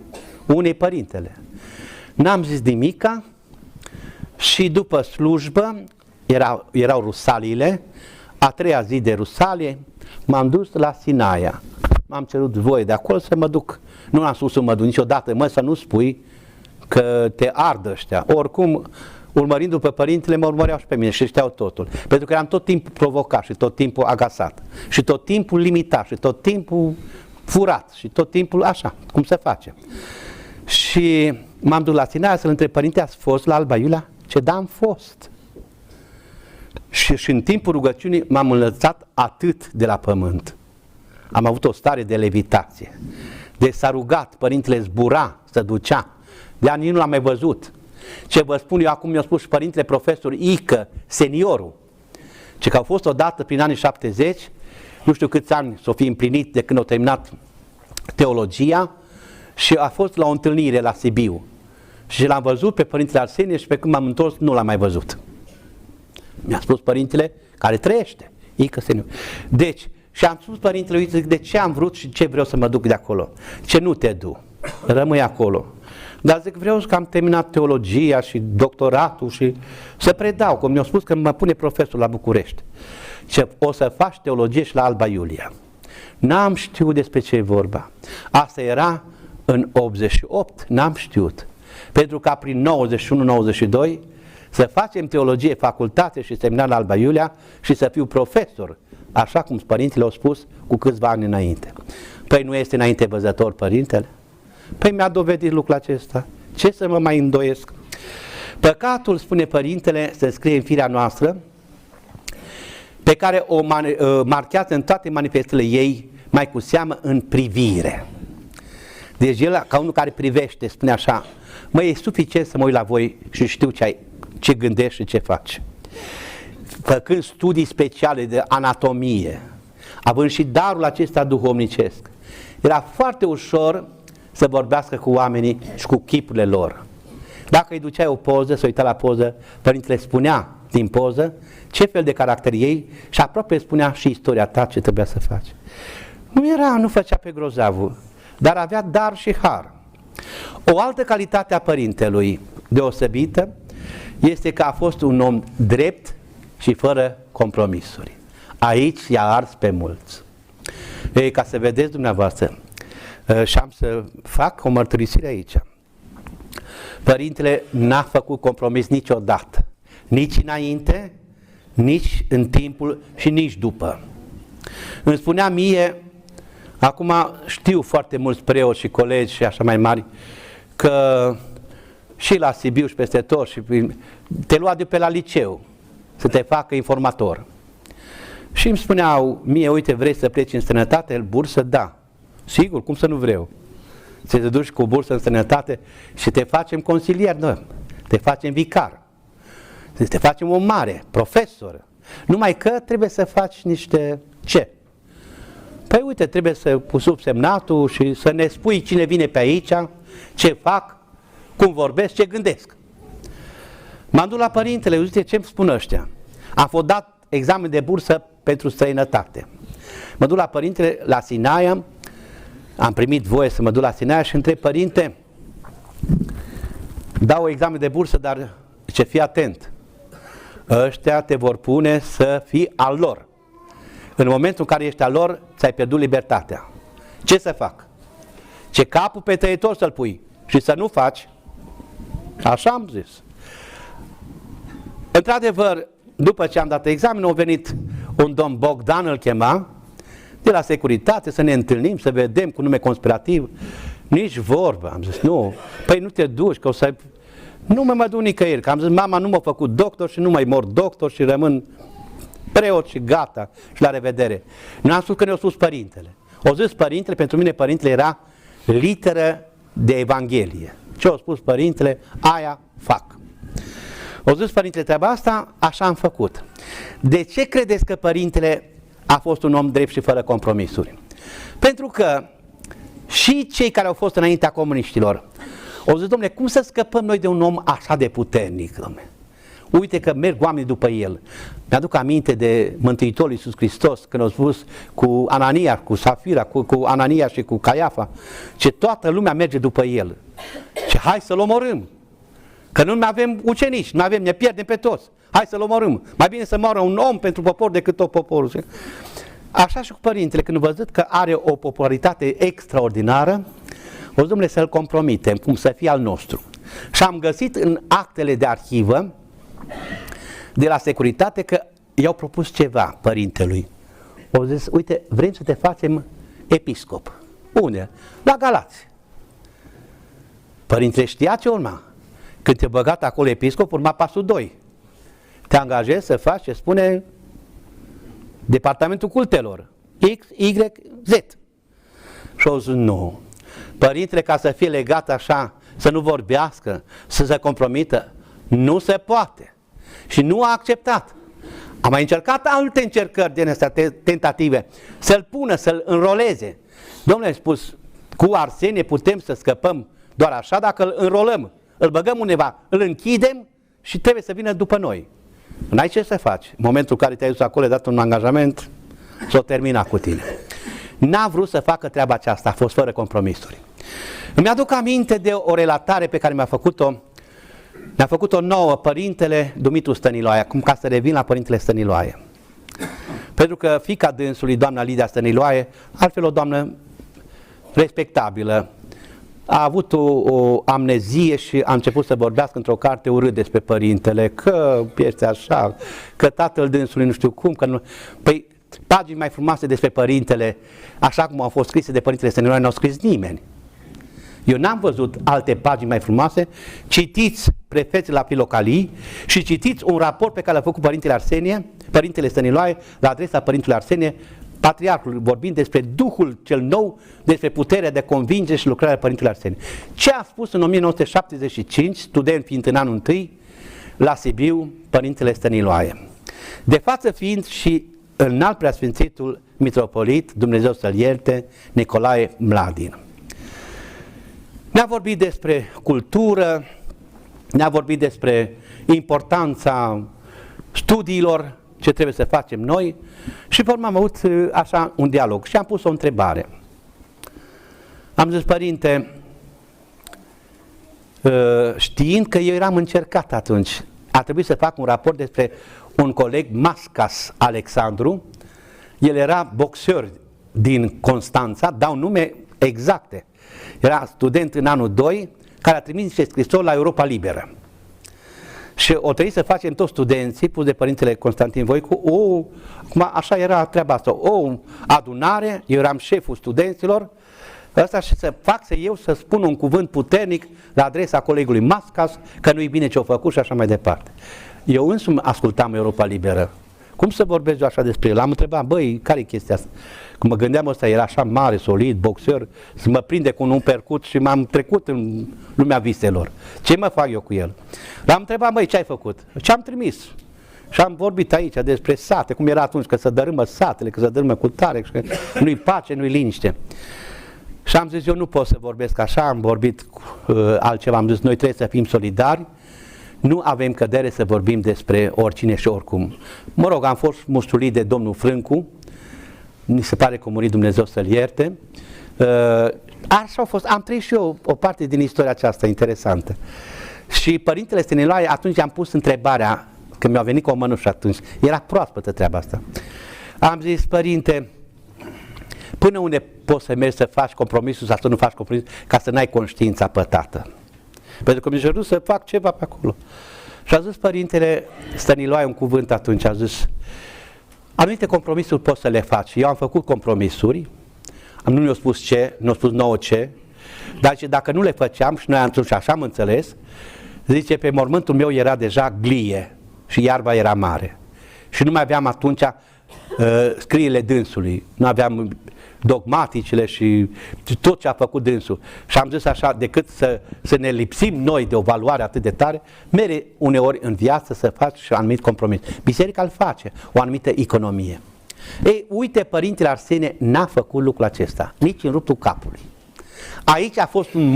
unde-i părintele? N-am zis nimica și după slujbă, erau rusaliile, a treia zi de rusalie, m-am dus la Sinaia. M-am cerut voie de acolo să mă duc. Nu am spus să mă duc niciodată, mă, să nu spui că te ardă ăștia. Oricum, urmărindu pe părintele, mă urmăreau și pe mine și știau totul. Pentru că eram tot timpul provocat și tot timpul agasat. Și tot timpul limitat și tot timpul furat și tot timpul așa, cum se face. Și m-am dus la Sinaia să-l întreb, părinte, ați fost la Alba Iulia? Ce da, am fost. Și în timpul rugăciunii m-am înălțat atât de la pământ. Am avut o stare de levitație. Deci s-a rugat, părintele zbura, se ducea. De ani nu l-am mai văzut. Ce vă spun eu acum, mi-a spus și părintele profesor Ică, seniorul, ce că au fost odată prin anii 70, nu știu câți ani s-o fi împlinit de când au terminat teologia, și a fost la o întâlnire la Sibiu. Și l-am văzut pe părintele Arsenie și pe când m-am întors nu l-am mai văzut. Mi-a spus părintele care trăiește, Ică senior. Deci, și am spus părintele, uite, de ce am vrut și ce vreau să mă duc de acolo. Ce nu te du, rămâi acolo. Dar zic, vreau că am terminat teologia și doctoratul și să predau, cum mi-au spus că mă pune profesor la București. Ce o să faci teologie și la Alba Iulia. N-am știut despre ce e vorba. Asta era în 88, n-am știut. Pentru că prin 91-92 să facem teologie, facultate și seminar la Alba Iulia și să fiu profesor, așa cum părintele au spus cu câțiva ani înainte. Păi nu este înainte văzător părintele? Păi mi-a dovedit lucrul acesta. Ce să mă mai îndoiesc? Păcatul, spune părintele, se scrie în firea noastră, pe care o marchează în toate manifestele ei, mai cu seamă în privire. Deci el, ca unul care privește, spune așa, mă, e suficient să mă uit la voi și știu ce gândești și ce faci. Făcând studii speciale de anatomie, având și darul acesta duhovnicesc, era foarte ușor să vorbească cu oamenii și cu chipurile lor. Dacă îi duceai o poză, să uita la poză, părintele spunea din poză ce fel de caracter ei și aproape spunea și istoria ta ce trebuia să faci. Nu făcea pe grozavul, dar avea dar și har. O altă calitate a părintelui deosebită este că a fost un om drept și fără compromisuri. Aici i-a ars pe mulți. Ei, ca să vedeți dumneavoastră, și am să fac o mărturisire aici. Părintele n-a făcut compromis niciodată. Nici înainte, nici în timpul și nici după. Îmi spunea mie, acum știu foarte mulți preoți și colegi și așa mai mari, că și la Sibiu și peste tot, și te lua de pe la liceu să te facă informator. Și îmi spuneau mie, uite, vrei să pleci în străinătate, bursă? Da. Sigur, cum să nu vreau? Să te duci cu bursă în străinătate și te facem consilier, noi. Te facem vicar. Te facem om mare, profesor. Numai că trebuie să faci niște ce? Păi uite, trebuie să pui subsemnatul și să ne spui cine vine pe aici, ce fac, cum vorbesc, ce gândesc. M-am dus la părintele, uite ce îmi spun ăștia. Am fost dat examen de bursă pentru străinătate. Mă duc la părintele la Sinaia, am primit voie să mă duc la Sinaia și întreb, părinte, dau examen de bursă, dar ce fii atent, ăștia te vor pune să fii al lor. În momentul în care ești al lor, ți-ai pierdut libertatea. Ce să fac? Ce capul pe tăietor să-l pui și să nu faci? Așa am zis. Într-adevăr, după ce am dat examen, au venit un domn Bogdan îl chema, de la securitate, să ne întâlnim, să vedem cu nume conspirativ. Nici vorbă, am zis, nu, păi nu te duci, că o să... Nu mă duc nicăieri, că am zis, mama nu m-a făcut doctor și nu mai mor doctor și rămân preot și gata, și la revedere. Nu am spus că ne-a spus părintele. O zis părintele, pentru mine părintele era literă de Evanghelie. Ce a spus părintele, aia fac. O zis părintele treaba asta, așa am făcut. De ce credeți că părintele a fost un om drept și fără compromisuri? Pentru că și cei care au fost înaintea comuniștilor au zis, dom'le, cum să scăpăm noi de un om așa de puternic, dom'le? Uite că merg oamenii după el. Mi-aduc aminte de Mântuitorul Iisus Hristos, când a spus cu Anania, cu Safira, cu Anania și cu Caiafa, ce toată lumea merge după el. Și hai să-l omorâm. Că nu mai avem ucenici, nu avem, ne pierdem pe toți. Hai să-l omorâm. Mai bine să moară un om pentru popor decât tot poporul. Așa și cu părintele, când văzut că are o popularitate extraordinară, o domnule să-l compromitem, cum să fie al nostru. Și am găsit în actele de arhivă de la securitate că i-au propus ceva părintelui. Au zis, uite, vrem să te facem episcop. Unde? La Galați. Părintele știa ce urma. Când te băgat acolo episcop, urma pasul 2. Te angajezi să faci ce spune departamentul cultelor. X, Y, Z. Și au zis, nu. Părintele, ca să fie legat așa, să nu vorbească, să se compromită, nu se poate. Și nu a acceptat. Am mai încercat alte încercări din astea tentative, să-l pună, să-l înroleze. Domnule, a spus, cu Arsenie putem să scăpăm doar așa dacă îl înrolăm, îl băgăm undeva, îl închidem și trebuie să vină după noi. N-ai ce să faci. În momentul în care te-ai dus acolo, ai dat un angajament, s-o termina cu tine. N-a vrut să facă treaba aceasta, a fost fără compromisuri. Îmi aduc aminte de o relatare pe care mi-a făcut-o nouă părintele Dumitru Stăniloae, acum ca să revin la părintele Stăniloae. Pentru că fiica dânsului, doamna Lidia Stăniloae, altfel o doamnă respectabilă, a avut o amnezie și a început să vorbească într-o carte urât despre părintele, că este așa, că tatăl dânsului nu știu cum, că nu... Păi, pagini mai frumoase despre părintele, așa cum au fost scrise de părintele Stăniloae, n-au scris nimeni. Eu n-am văzut alte pagini mai frumoase. Citiți Prefețele la Filocalii și citiți un raport pe care l-a făcut părintele Stăniloae, la adresa părintelui Arsenie, patriarhul, vorbind despre Duhul cel nou, despre puterea de convingere și lucrarea părintelui Arsenie. Ce a spus în 1975, student fiind în anul 1, la Sibiu, părintele Stăniloae. De față fiind și înalt preasfințitul mitropolit, Dumnezeu să-l ierte, Nicolae Mladin. Ne-a vorbit despre cultură, ne-a vorbit despre importanța studiilor, ce trebuie să facem noi și pe urmă am avut așa un dialog și am pus o întrebare. Am zis, părinte, știind că eu eram încercat atunci, a trebuit să fac un raport despre un coleg, Mascas Alexandru, el era boxer din Constanța, dau nume exacte. Era student în anul 2, care a trimis niște scrisori la Europa Liberă. Și o trebuie să facem toți studenții, pus de părintele Constantin Voicu, acum așa era treaba asta, o adunare, eu eram șeful studenților, ăsta și să fac să spun un cuvânt puternic la adresa colegului Mascas, că nu-i bine ce-o făcut și așa mai departe. Eu însumi ascultam Europa Liberă. Cum să vorbesc eu așa despre el? L-am întrebat, băi, care e chestia asta? Când mă gândeam, ăsta era așa mare, solid, boxer, să mă prinde cu un uppercut și m-am trecut în lumea viselor. Ce mă fac eu cu el? L-am întrebat, băi, ce ai făcut? Ce am trimis? Și am vorbit aici despre sate, cum era atunci, că se dărâmă satele, că se dărâmă cu tare, că nu-i pace, nu-i liniște. Și am zis, eu nu pot să vorbesc așa, am vorbit altceva, am zis, noi trebuie să fim solidari, nu avem cădere să vorbim despre oricine și oricum. Mă rog, am fost muștulit de domnul Frâncu, mi se pare că a murit, Dumnezeu să-l ierte. Așa a fost, am trăit și eu o parte din istoria aceasta interesantă. Și părintele Stăniloae, atunci am pus întrebarea, când mi-a venit cu o mănușă atunci, era proaspătă treaba asta. Am zis, părinte, până unde poți să mergi să faci compromisul sau să nu faci compromisul, ca să n-ai conștiința pătată? Pentru că mi-a cerut să fac ceva pe acolo. Și a zis părintele Stăniloae un cuvânt atunci, a zis, Anumite compromisuri poți să le faci. Eu am făcut compromisuri, nu mi-au spus ce, nu au spus nouă ce, dar dacă nu le făceam, și noi atunci așa am înțeles, zice, pe mormântul meu era deja glie și iarba era mare. Și nu mai aveam atunci scrierile dânsului, nu aveam dogmaticile și tot ce a făcut dânsul. Și am zis așa, decât să ne lipsim noi de o valoare atât de tare, mere uneori în viață să faci un anumit compromis. Biserica îl face, o anumită economie. Ei, uite, Părintele Arsenie n-a făcut lucrul acesta, nici în ruptul capului. Aici a fost un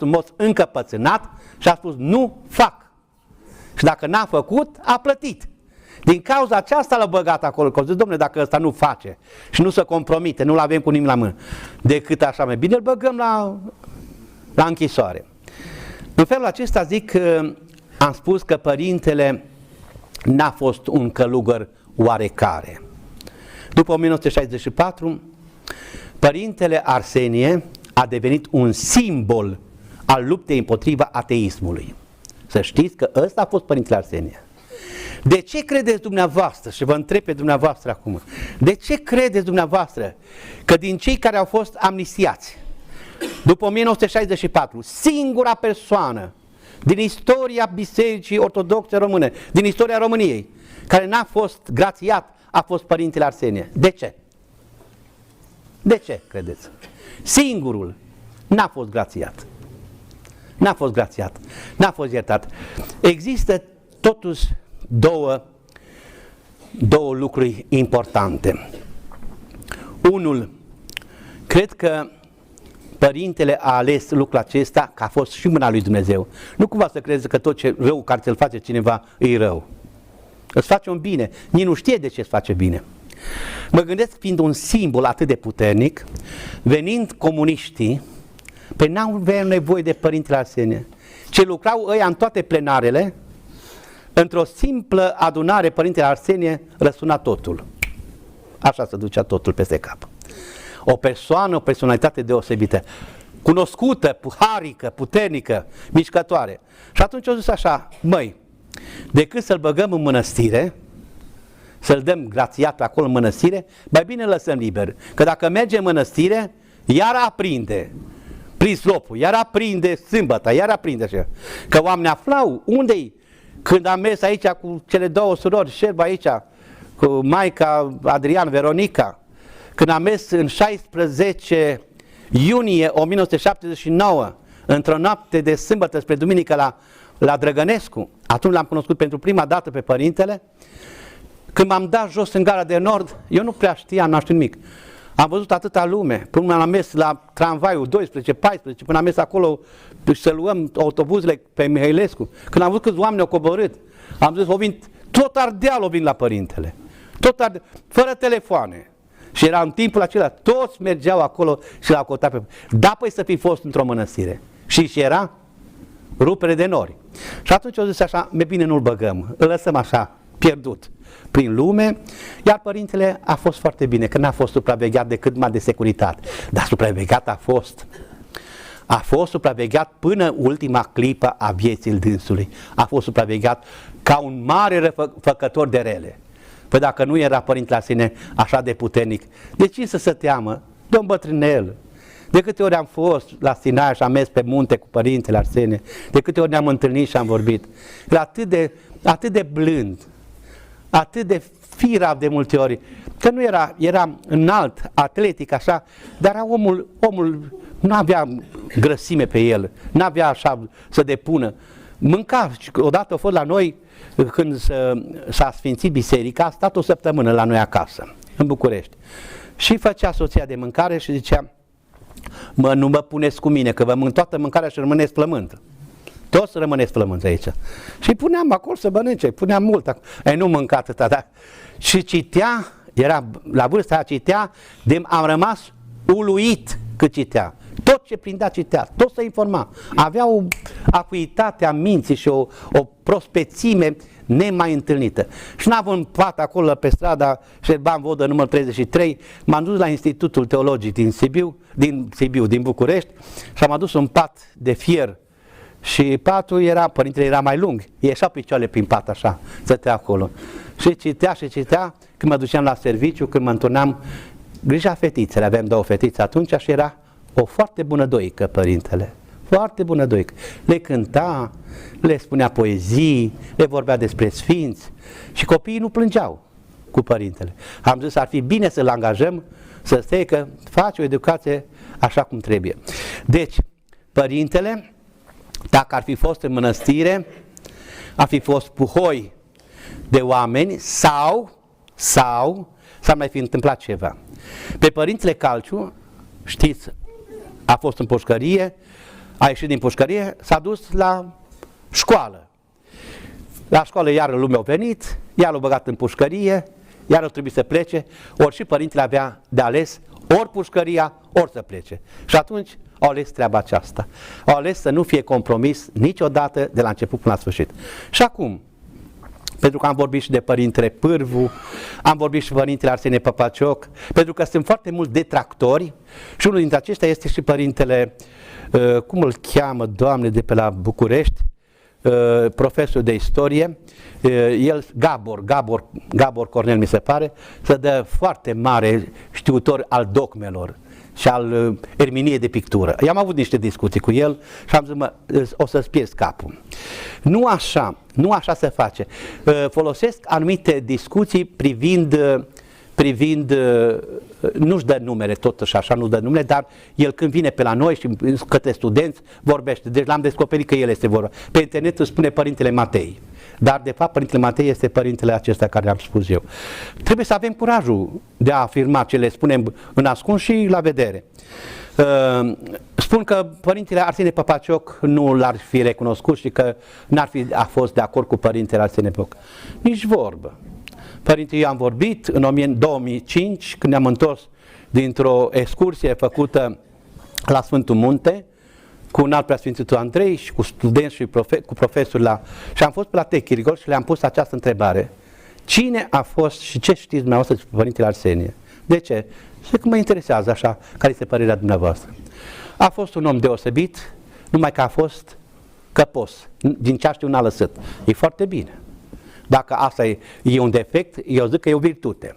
moț încăpățânat și a spus, nu fac. Și dacă n-a făcut, a plătit. Din cauza aceasta l-a băgat acolo, că zic, dom'le, dacă ăsta nu face și nu se compromite, nu-l avem cu nimic la mână, decât așa mai bine îl băgăm la închisoare. În felul acesta zic că am spus că Părintele n-a fost un călugăr oarecare. După 1964, Părintele Arsenie a devenit un simbol al luptei împotriva ateismului. Să știți că ăsta a fost Părintele Arsenie. De ce credeți dumneavoastră, și vă întreb pe dumneavoastră acum, de ce credeți dumneavoastră că din cei care au fost amnistiați după 1964, singura persoană din istoria Bisericii Ortodoxe Române, din istoria României, care n-a fost grațiat, a fost Părintele Arsenie? De ce? De ce credeți? Singurul n-a fost grațiat. N-a fost grațiat, n-a fost iertat. Există totuși două lucruri importante. Unul, cred că Părintele a ales lucrul acesta că a fost și mâna lui Dumnezeu. Nu cumva să crezi că tot ce rău care ți-l face cineva e rău. Îți face un bine, nici nu știe de ce îți face bine. Mă gândesc, fiind un simbol atât de puternic, venind comuniștii, pe n-au nevoie de Părintele Arsenie, ci lucrau ăia în toate plenarele, într-o simplă adunare, Părintele Arsenie răsuna totul. Așa se ducea totul peste cap. O persoană, o personalitate deosebită, cunoscută, puharică, puternică, mișcătoare. Și atunci au zis așa, măi, decât să-l băgăm în mănăstire, să-l dăm grațiat acolo în mănăstire, mai bine lăsăm liber. Că dacă merge în mănăstire, iar aprinde prislopul, iar aprinde sâmbăta, iar aprinde așa. Că oamenii aflau unde-i. Când am mers aici cu cele două surori, Șerba aici, cu maica Adrian, Veronica, când am mers în 16 iunie 1979, într-o noapte de sâmbătă spre duminică la Drăgănescu, atunci l-am cunoscut pentru prima dată pe Părintele, când m-am dat jos în gara de nord, eu nu prea știam, n-am știut nimic. Am văzut atâta lume, până am mers la tramvaiul 12, 14, până am mers acolo să luăm autobuzele pe Mihailescu. Când am văzut câți oameni au coborât, am zis, tot Ardealul vin la Părintele, fără telefoane. Și era în timpul acela, toți mergeau acolo și l-au căutat pe... Da, păi să fi fost într-o mănăstire. Și era rupere de nori. Și atunci au zis așa, mai bine nu-l băgăm, îl lăsăm așa, pierdut prin lume, iar Părintele a fost foarte bine, că n-a fost supravegheat decât mai de securitate, dar supravegheat a fost supravegheat până ultima clipă a vieții dânsului, a fost supravegheat ca un mare făcător de rele. Păi dacă nu era Părintele Arsenie așa de puternic, de ce să se teamă? Domn bătrânel, de câte ori am fost la Sinaia și am mers pe munte cu Părintele Arsenie, de câte ori ne-am întâlnit și am vorbit, era atât de blând, atât de firav de multe ori, că nu era înalt, atletic așa, dar omul nu avea grăsime pe el, nu avea așa să depună. Mânca, odată a fost la noi, când s-a sfințit biserica, a stat o săptămână la noi acasă, în București. Și făcea soția de mâncare și zicea, nu mă puneți cu mine, că vă mânc toată mâncarea și rămâneți flământ. Toți rămâneți flămânți aici. Și puneam acolo să mănânce, puneam mult acolo. Nu mânca atâta, dar... Și citea, era la vârsta aia, citea, am rămas uluit cât citea. Tot ce prindea citea, tot se informa. Avea o acuitate a minții și o prospețime nemai întâlnită. Și n-am un pat acolo pe strada Șerban Vodă numărul 33, m-am dus la Institutul Teologic din București și am adus un pat de fier. Și patul Părintele era mai lung, ieșea picioarele prin pat așa, stătea acolo. Și citea, când mă duceam la serviciu, când mă înturnam, grija fetițele, aveam 2 fetițe atunci și era o foarte bună doică, părintele. Foarte bună doică. Le cânta, le spunea poezii, le vorbea despre sfinți și copiii nu plângeau cu părintele. Am zis, ar fi bine să-l angajăm, să stea că face o educație așa cum trebuie. Deci, părintele, dacă ar fi fost în mănăstire, ar fi fost puhoi de oameni sau s-ar mai fi întâmplat ceva. Pe părintele Calciu, știți, a fost în pușcărie, a ieșit din pușcărie, s-a dus la școală. La școală iară lumea a venit, iar l-a băgat în pușcărie, iar a trebuit să plece, ori și părintele avea de ales ori pușcăria, ori să plece. Și atunci au ales treaba aceasta. Au ales să nu fie compromis niciodată de la început până la sfârșit. Și acum, pentru că am vorbit și de părintele Pârvu, am vorbit și de părintele Arsenie Păpacioc, pentru că sunt foarte mulți detractori și unul dintre aceștia este și părintele, cum îl cheamă, Doamne, de pe la București, profesor de istorie, el, Gabor Cornel mi se pare, se dă foarte mare știutor al dogmelor și al erminiei de pictură. I-am avut niște discuții cu el și am zis, o să-ți pierzi capul. Nu așa se face. Folosesc anumite discuții privind nu-și dă numele, totuși așa nu dă numele, dar el când vine pe la noi și către studenți vorbește. Deci l-am descoperit că el este vorba. Pe internet îți spune Părintele Matei. Dar de fapt Părintele Matei este părintele acesta care am spus eu. Trebuie să avem curajul de a afirma ce le spunem în ascuns și la vedere. Spun că Părintele Arsenie Păpacioc nu l-ar fi recunoscut și că a fost de acord cu Părintele Arsenie Păpacioc. Nici vorbă. Părinte, eu am vorbit în 2005, când ne-am întors dintr-o excursie făcută la Sfântul Munte, cu un alt preasfințitul Andrei și cu studenți și cu profesori și am fost pe la Techirigol și le-am pus această întrebare. Cine a fost și ce știți dumneavoastră despre Părintele Arsenie? De ce? Și că mă interesează așa, care este părerea dumneavoastră. A fost un om deosebit, numai că a fost căpos, din ce știu n-a lăsat. E foarte bine. Dacă asta e un defect, eu zic că e o virtute.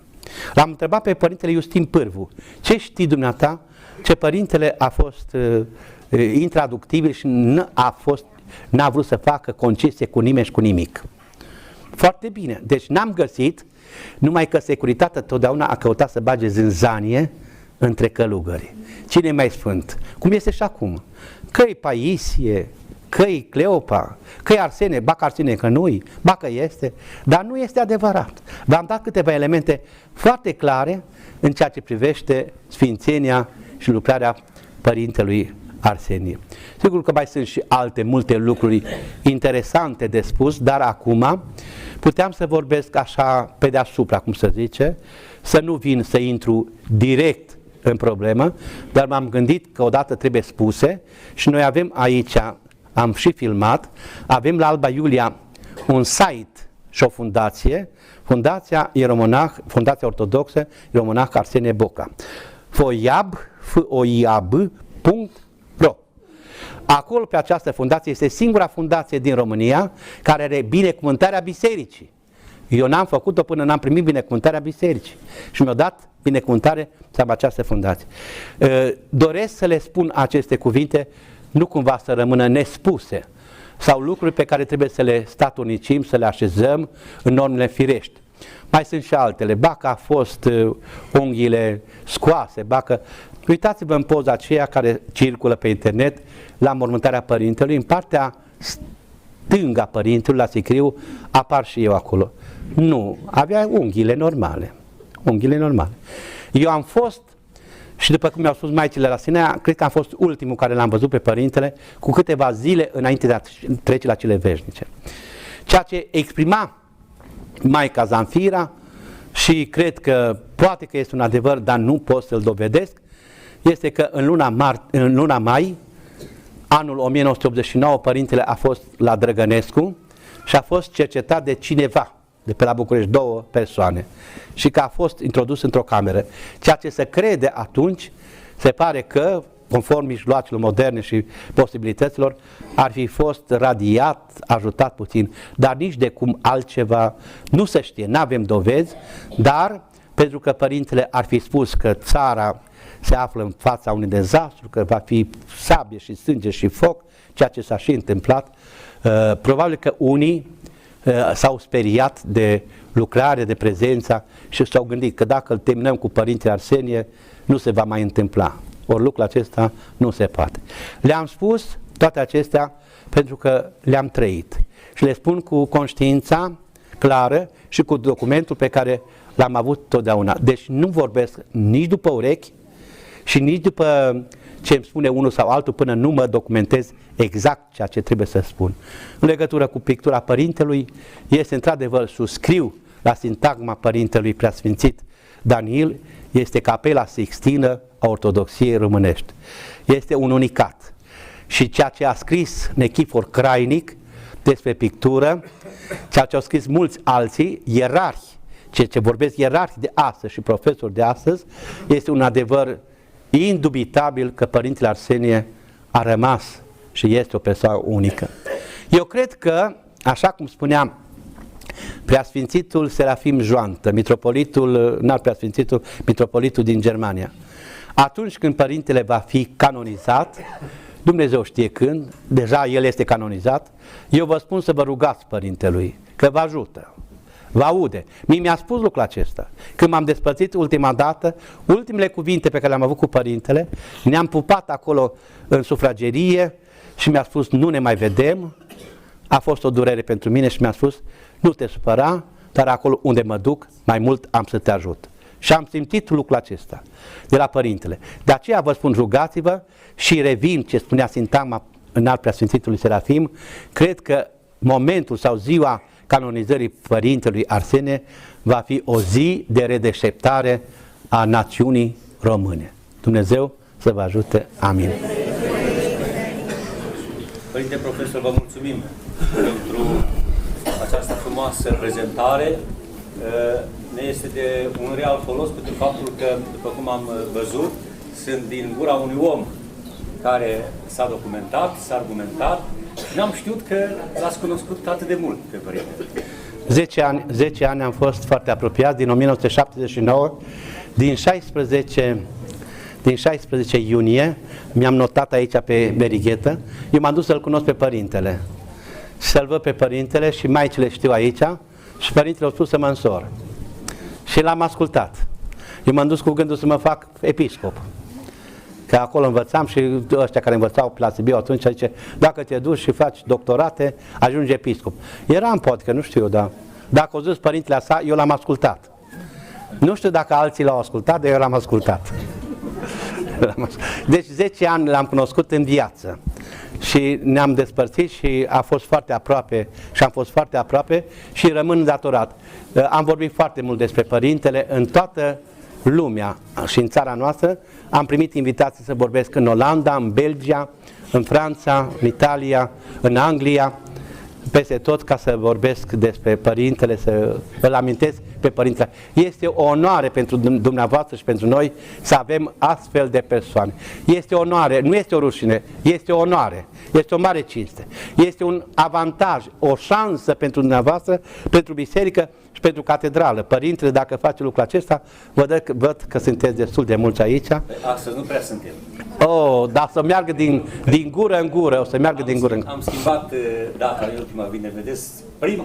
L-am întrebat pe Părintele Iustin Pârvu, ce știi dumneata, ce părintele a fost intraductibil și n-a vrut să facă concesie cu nimeni și cu nimic. Foarte bine. Deci n-am găsit, numai că securitatea totdeauna a căutat să bage zânzanie între călugări. Cine e mai sfânt? Cum este și acum. Că-i Paisie, că-i Cleopa, că-i Arsenie, ba că Arsenie că nu-i, ba că este, dar nu este adevărat. V-am dat câteva elemente foarte clare în ceea ce privește sfințenia și lucrarea Părintelui Arsenie. Sigur că mai sunt și alte multe lucruri interesante de spus, dar acum puteam să vorbesc așa pe deasupra, cum se zice, să nu vin să intru direct în problemă, dar m-am gândit că odată trebuie spuse și noi avem aici, am și filmat, avem la Alba Iulia un site și o fundație, Fundația Ortodoxă Ieromonah Arsenie Boca. foiab.ro. Acolo, pe această fundație, este singura fundație din România care are binecuvântarea bisericii. Eu n-am făcut-o până n-am primit binecuvântarea bisericii și mi-a dat binecuvântare să am această fundație. Doresc să le spun aceste cuvinte, nu cumva să rămână nespuse, sau lucruri pe care trebuie să le statonicim, să le așezăm în normele firești. Mai sunt și altele, ba că a fost unghiile scoase, ba că... Uitați-vă în poza aceea care circulă pe internet la mormântarea părintelui, în partea stânga părintelui, la sicriu, apar și eu acolo. Nu, avea unghiile normale. Unghiile normale. Eu am fost, și după cum mi-au spus maicile la Sinea, cred că am fost ultimul care l-am văzut pe părintele cu câteva zile înainte de a trece la cele veșnice. Ceea ce exprima Maica Zanfira, și cred că poate că este un adevăr, dar nu pot să-l dovedesc, este că în luna mai, anul 1989, părintele a fost la Drăgănescu și a fost cercetat de cineva de pe la București, 2 persoane, și că a fost introdus într-o cameră. Ceea ce se crede atunci, se pare că conform mijloacelor moderne și posibilităților, ar fi fost radiat, ajutat puțin, dar nici de cum altceva nu se știe, nu avem dovezi, dar pentru că părintele ar fi spus că țara se află în fața unui dezastru, că va fi sabie și sânge și foc, ceea ce s-a și întâmplat, probabil că unii s-au speriat de lucrare, de prezența și s-au gândit că dacă îl terminăm cu părintele Arsenie, nu se va mai întâmpla. Ori lucrul acesta nu se poate. Le-am spus toate acestea pentru că le-am trăit și le spun cu conștiința clară și cu documentul pe care l-am avut totdeauna. Deci nu vorbesc nici după urechi și nici după ce îmi spune unul sau altul până nu mă documentez exact ceea ce trebuie să spun. În legătură cu pictura părintelui, este într-adevăr, suscriu la sintagma părintelui preasfințit Daniel, este capela Sixtină a ortodoxiei românești. Este un unicat. Și ceea ce a scris Nechifor Crainic despre pictură, ceea ce au scris mulți alții, ierarhi, ceea ce vorbesc ierarhi de astăzi și profesori de astăzi, este un adevăr indubitabil că Părintele Arsenie a rămas și este o persoană unică. Eu cred că, așa cum spuneam, Preasfințitul Serafim Joantă, mitropolitul, n-al Preasfințitul, mitropolitul din Germania, atunci când Părintele va fi canonizat, Dumnezeu știe când, deja el este canonizat, eu vă spun să vă rugați Părintelui, că vă ajută, vă aude. Mie mi-a spus lucrul acesta. Când m-am despărțit ultima dată, ultimele cuvinte pe care le-am avut cu Părintele, ne-am pupat acolo în sufragerie și mi-a spus, nu ne mai vedem. A fost o durere pentru mine și mi-a spus, nu te supăra, dar acolo unde mă duc, mai mult am să te ajut. Și am simțit lucrul acesta de la Părintele. De aceea vă spun, rugați-vă și revin ce spunea sintagma înalt Preasfințitului Serafim, cred că momentul sau ziua canonizării Părintelui Arsenie va fi o zi de redeșteptare a națiunii române. Dumnezeu să vă ajute. Amin. Părinte Profesor, vă mulțumim pentru această frumoasă prezentare. Ne este de un real folos pentru faptul că, după cum am văzut, sunt din gura unui om care s-a documentat, s-a argumentat. N-am știut că l-ați cunoscut atât de mult pe Părinte. 10 ani am fost foarte apropiați, din 1979, din 16 iunie, mi-am notat aici pe berighetă, eu m-am dus să-l cunosc pe Părintele. Să-l văd pe Părintele și maicile știu aici și Părintele a spus să mă însor. Și l-am ascultat. Eu m-am dus cu gândul să mă fac episcop. Că acolo învățam și ăștia care învățau la Sibiu atunci zice, dacă te duci și faci doctorate, ajungi episcop. Eram poate că nu știu eu, dar dacă o zis Părintele sa, eu l-am ascultat. Nu știu dacă alții l-au ascultat, dar eu l-am ascultat. Deci 10 ani l-am cunoscut în viață și ne-am despărțit și a fost foarte aproape și am fost foarte aproape și rămân datorat. Am vorbit foarte mult despre Părintele în toată lumea și în țara noastră. Am primit invitații să vorbesc în Olanda, în Belgia, în Franța, în Italia, în Anglia, peste tot ca să vorbesc despre Părintele, să îl amintesc pe Părintele. Este o onoare pentru dumneavoastră și pentru noi să avem astfel de persoane. Este o onoare, nu este o rușine, este o onoare, este o mare cinste. Este un avantaj, o șansă pentru dumneavoastră, pentru biserică și pentru catedrală. Părintele, dacă face lucrul acesta, văd că sunteți destul de mulți aici. Astăzi nu prea suntem. Oh, dar să meargă din gură în gură, o să meargă din gură în gură. Am schimbat data în ultima vineri, vedeți,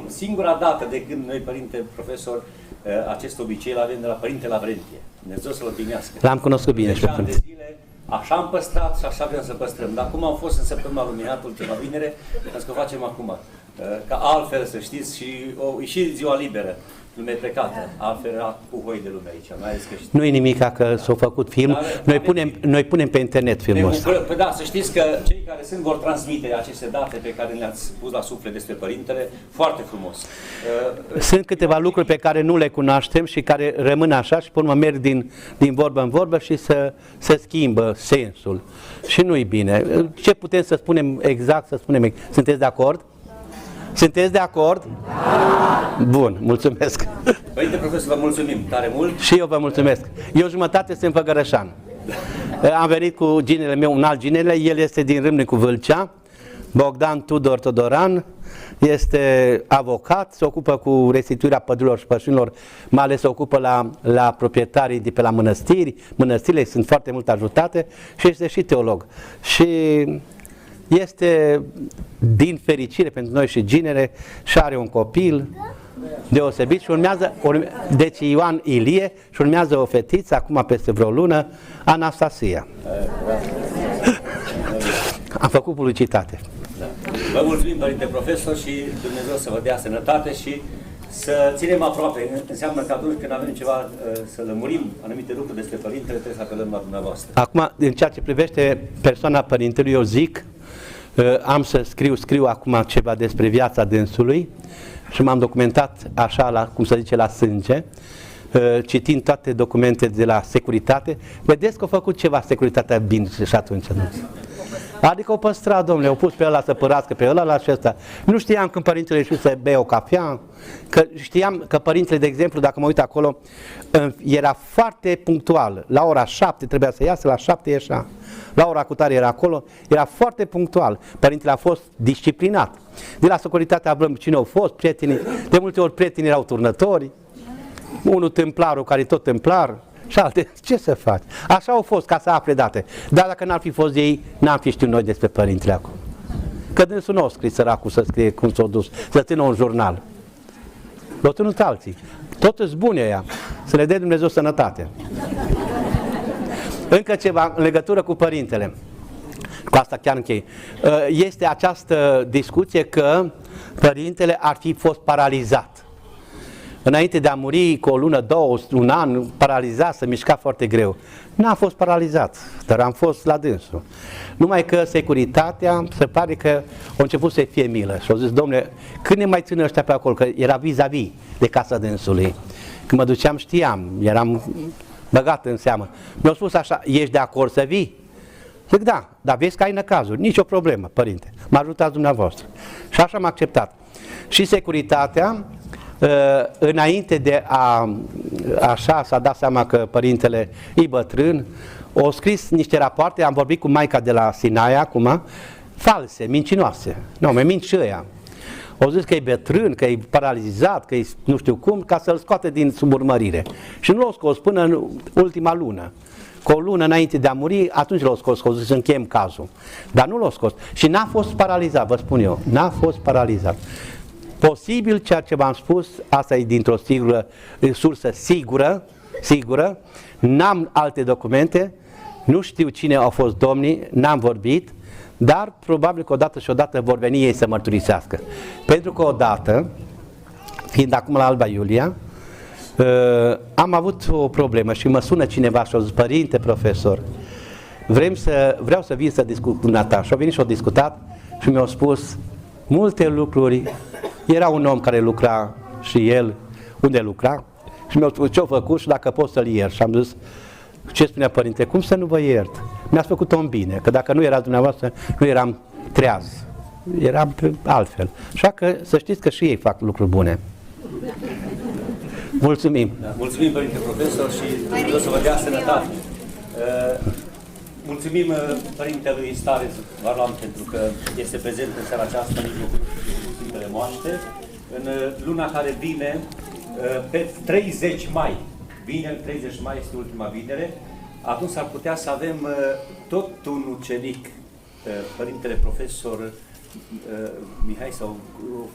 singura dată de când noi, Părinte Profesor, acest obicei l-avem de la Părinte Lavrentie. Dumnezeu să-l odihnească. L-am cunoscut bine și pe Părinte. De zile, așa am păstrat și așa vrem să păstrăm. Dar cum am fost în săptămâna luminată, ultima vinere, pentru că o facem acum. Ca altfel, să știți, și ziua liberă. Lume plecată, altfel era puhoi de lume aici, mai ales că știți. Nu e nimic că s-a făcut film, noi punem pe internet filmul ăsta. Păi da, să știți că cei care sunt vor transmite aceste date pe care le-ați pus la suflet despre Părintele, foarte frumos. Sunt câteva lucruri pe care nu le cunoaștem și care rămân așa și pe urmă merg din vorbă în vorbă și să schimbă sensul. Și nu-i bine. Ce putem să spunem exact, să spunem exact? Sunteți de acord? Sunteți de acord? Da! Bun, mulțumesc. Părinte Profesor, vă mulțumim tare mult. Și eu vă mulțumesc. Eu jumătate sunt făgărășan. Am venit cu ginele meu, un alt ginele, el este din Râmnicu Vâlcea, Bogdan Tudor Todoran, este avocat, se ocupă cu restituirea pădurilor și pășunilor, mai ales se ocupă la proprietarii de pe la mănăstiri, mănăstirile sunt foarte mult ajutate și este și teolog. Și este din fericire pentru noi și ginere și are un copil deosebit și deci Ioan Ilie și urmează o fetiță acum peste vreo lună, Anastasia. Am făcut publicitate. Vă mulțumim, Părinte Profesor, și Dumnezeu să vă dea sănătate și să ținem aproape. Înseamnă că atunci când avem ceva să lămurim anumite lucruri despre Părintele, trebuie să apelăm la dumneavoastră. Acum, în ceea ce privește persoana Părintelui, eu zic, am să scriu acum ceva despre viața dânsului și m-am documentat așa, cum se zice, la sânge, citind toate documente de la securitate. Vedeți că au făcut ceva securitatea bine și atunci. Adică o păstra, domnule, au pus pe ăla să părască pe ăla la acesta. Nu știam când Părintele ieși să bea o cafea, că știam că Părintele, de exemplu, dacă mă uit acolo, era foarte punctual. La ora 7 trebuia să iasă, la 7 ieșea. La ora cutare era acolo, era foarte punctual. Părintele a fost disciplinat. De la securitate aflăm cine au fost, prietenii. De multe ori prietenii erau turnători. Unul templarul care e tot templar. Și alte, ce să faci? Așa au fost, ca să afle date. Dar dacă n-ar fi fost ei, n-am fi știut noi despre Părintele acum. Că dânsul nu o scris săracul să scrie cum s-a dus, să țină un jurnal. L-au ținut alții. Tot îți bune ea. Să le dea Dumnezeu sănătate. Încă ceva în legătură cu Părintele. Cu asta chiar închei. Este această discuție că Părintele ar fi fost paralizat. Înainte de a muri cu o lună, două, un an, paralizat, se mișca foarte greu. N-a fost paralizat, dar am fost la dânsul. Numai că securitatea, se pare că a început să fie milă. Și au zis, domnule, când ne mai țin ăștia pe acolo? Că era vis-a-vis de casa dânsului. Când mă duceam, știam, eram băgat în seamă. Mi-au spus așa, ești de acord să vii? Zic, da, dar vezi că ai năcazuri, nicio problemă, Părinte, mă ajutați dumneavoastră. Și așa am acceptat. Și securitatea, înainte de așa s-a dat seama că Părintele e bătrân, au scris niște rapoarte, am vorbit cu maica de la Sinaia acum, false, mincinoase. Nu, mă mint și ăia. Au zis că e bătrân, că e paralizat, că e nu știu cum, ca să-l scoate din sub urmărire. Și nu l-au scos până în ultima lună. Cu o lună înainte de a muri, atunci l-au scos, că au zis încheiem cazul. Dar nu l-au scos. Și n-a fost paralizat, vă spun eu, n-a fost paralizat. Posibil ceea ce v-am spus, asta e dintr-o sursă sigură, n-am alte documente, nu știu cine au fost domnii, n-am vorbit, dar probabil că odată și odată vor veni ei să mărturisească. Pentru că odată, fiind acum la Alba Iulia, am avut o problemă și mă sună cineva și a zis, Părinte Profesor, vreau să vin să discut cu dumneata. Și au venit și au discutat și mi-au spus multe lucruri. Era un om care lucra și el unde lucra și mi-a spus ce-a făcut și dacă pot să-l iert. Și am zis, ce spunea Părinte, cum să nu vă iert? Mi-ați făcut om bine, că dacă nu erați dumneavoastră, nu eram treaz, eram altfel. Așa că să știți că și ei fac lucruri bune. Mulțumim! Da, mulțumim, Părinte Profesor, și Dumnezeu să vă dea sănătate. Mulțumim Părintelui Stareț Varlam pentru că este prezent în seara aceasta în mijlocul Sfintele Moaște. În luna care vine, pe 30 mai, vineri 30 mai este ultima vinere, atunci s-ar putea să avem tot un ucenic, Părintele Profesor Mihai, sau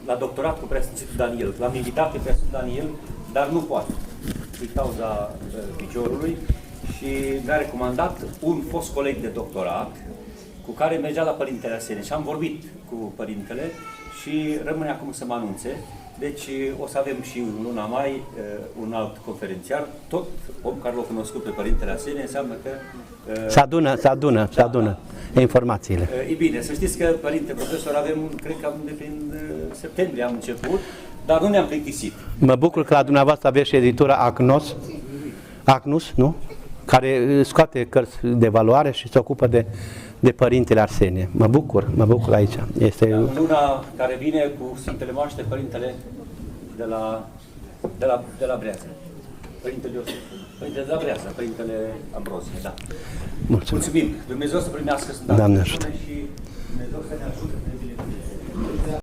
la doctorat cu Preasfințitul Daniel. L-am invitat pe Preasfințitul Daniel, dar nu poate, din cauza piciorului. Și mi-a recomandat un fost coleg de doctorat cu care mergea la Părintele Arsenie și am vorbit cu Părintele și rămâne acum să mă anunțe. Deci o să avem și în luna mai un alt conferențiar, tot om care l-a cunoscut pe Părintele Arsenie, înseamnă că... Se adună informațiile. E bine, să știți că, Părinte Profesor, avem, cred că de prin septembrie am început, dar nu ne-am plictisit. Mă bucur că la dumneavoastră aveți și editura Agnus, nu? Care scoate cărți de valoare și se ocupă de Părintele Arsenie. Mă bucur aici. Este... În luna care vine cu Sfintele Moaște, Părintele de la Breață. Părintele Iosif, Părintele Zavreasa, Părintele Ambrosie, da. Mulțumim. Dumnezeu să primească Doamne ajută. și Dumnezeu să ne ajute.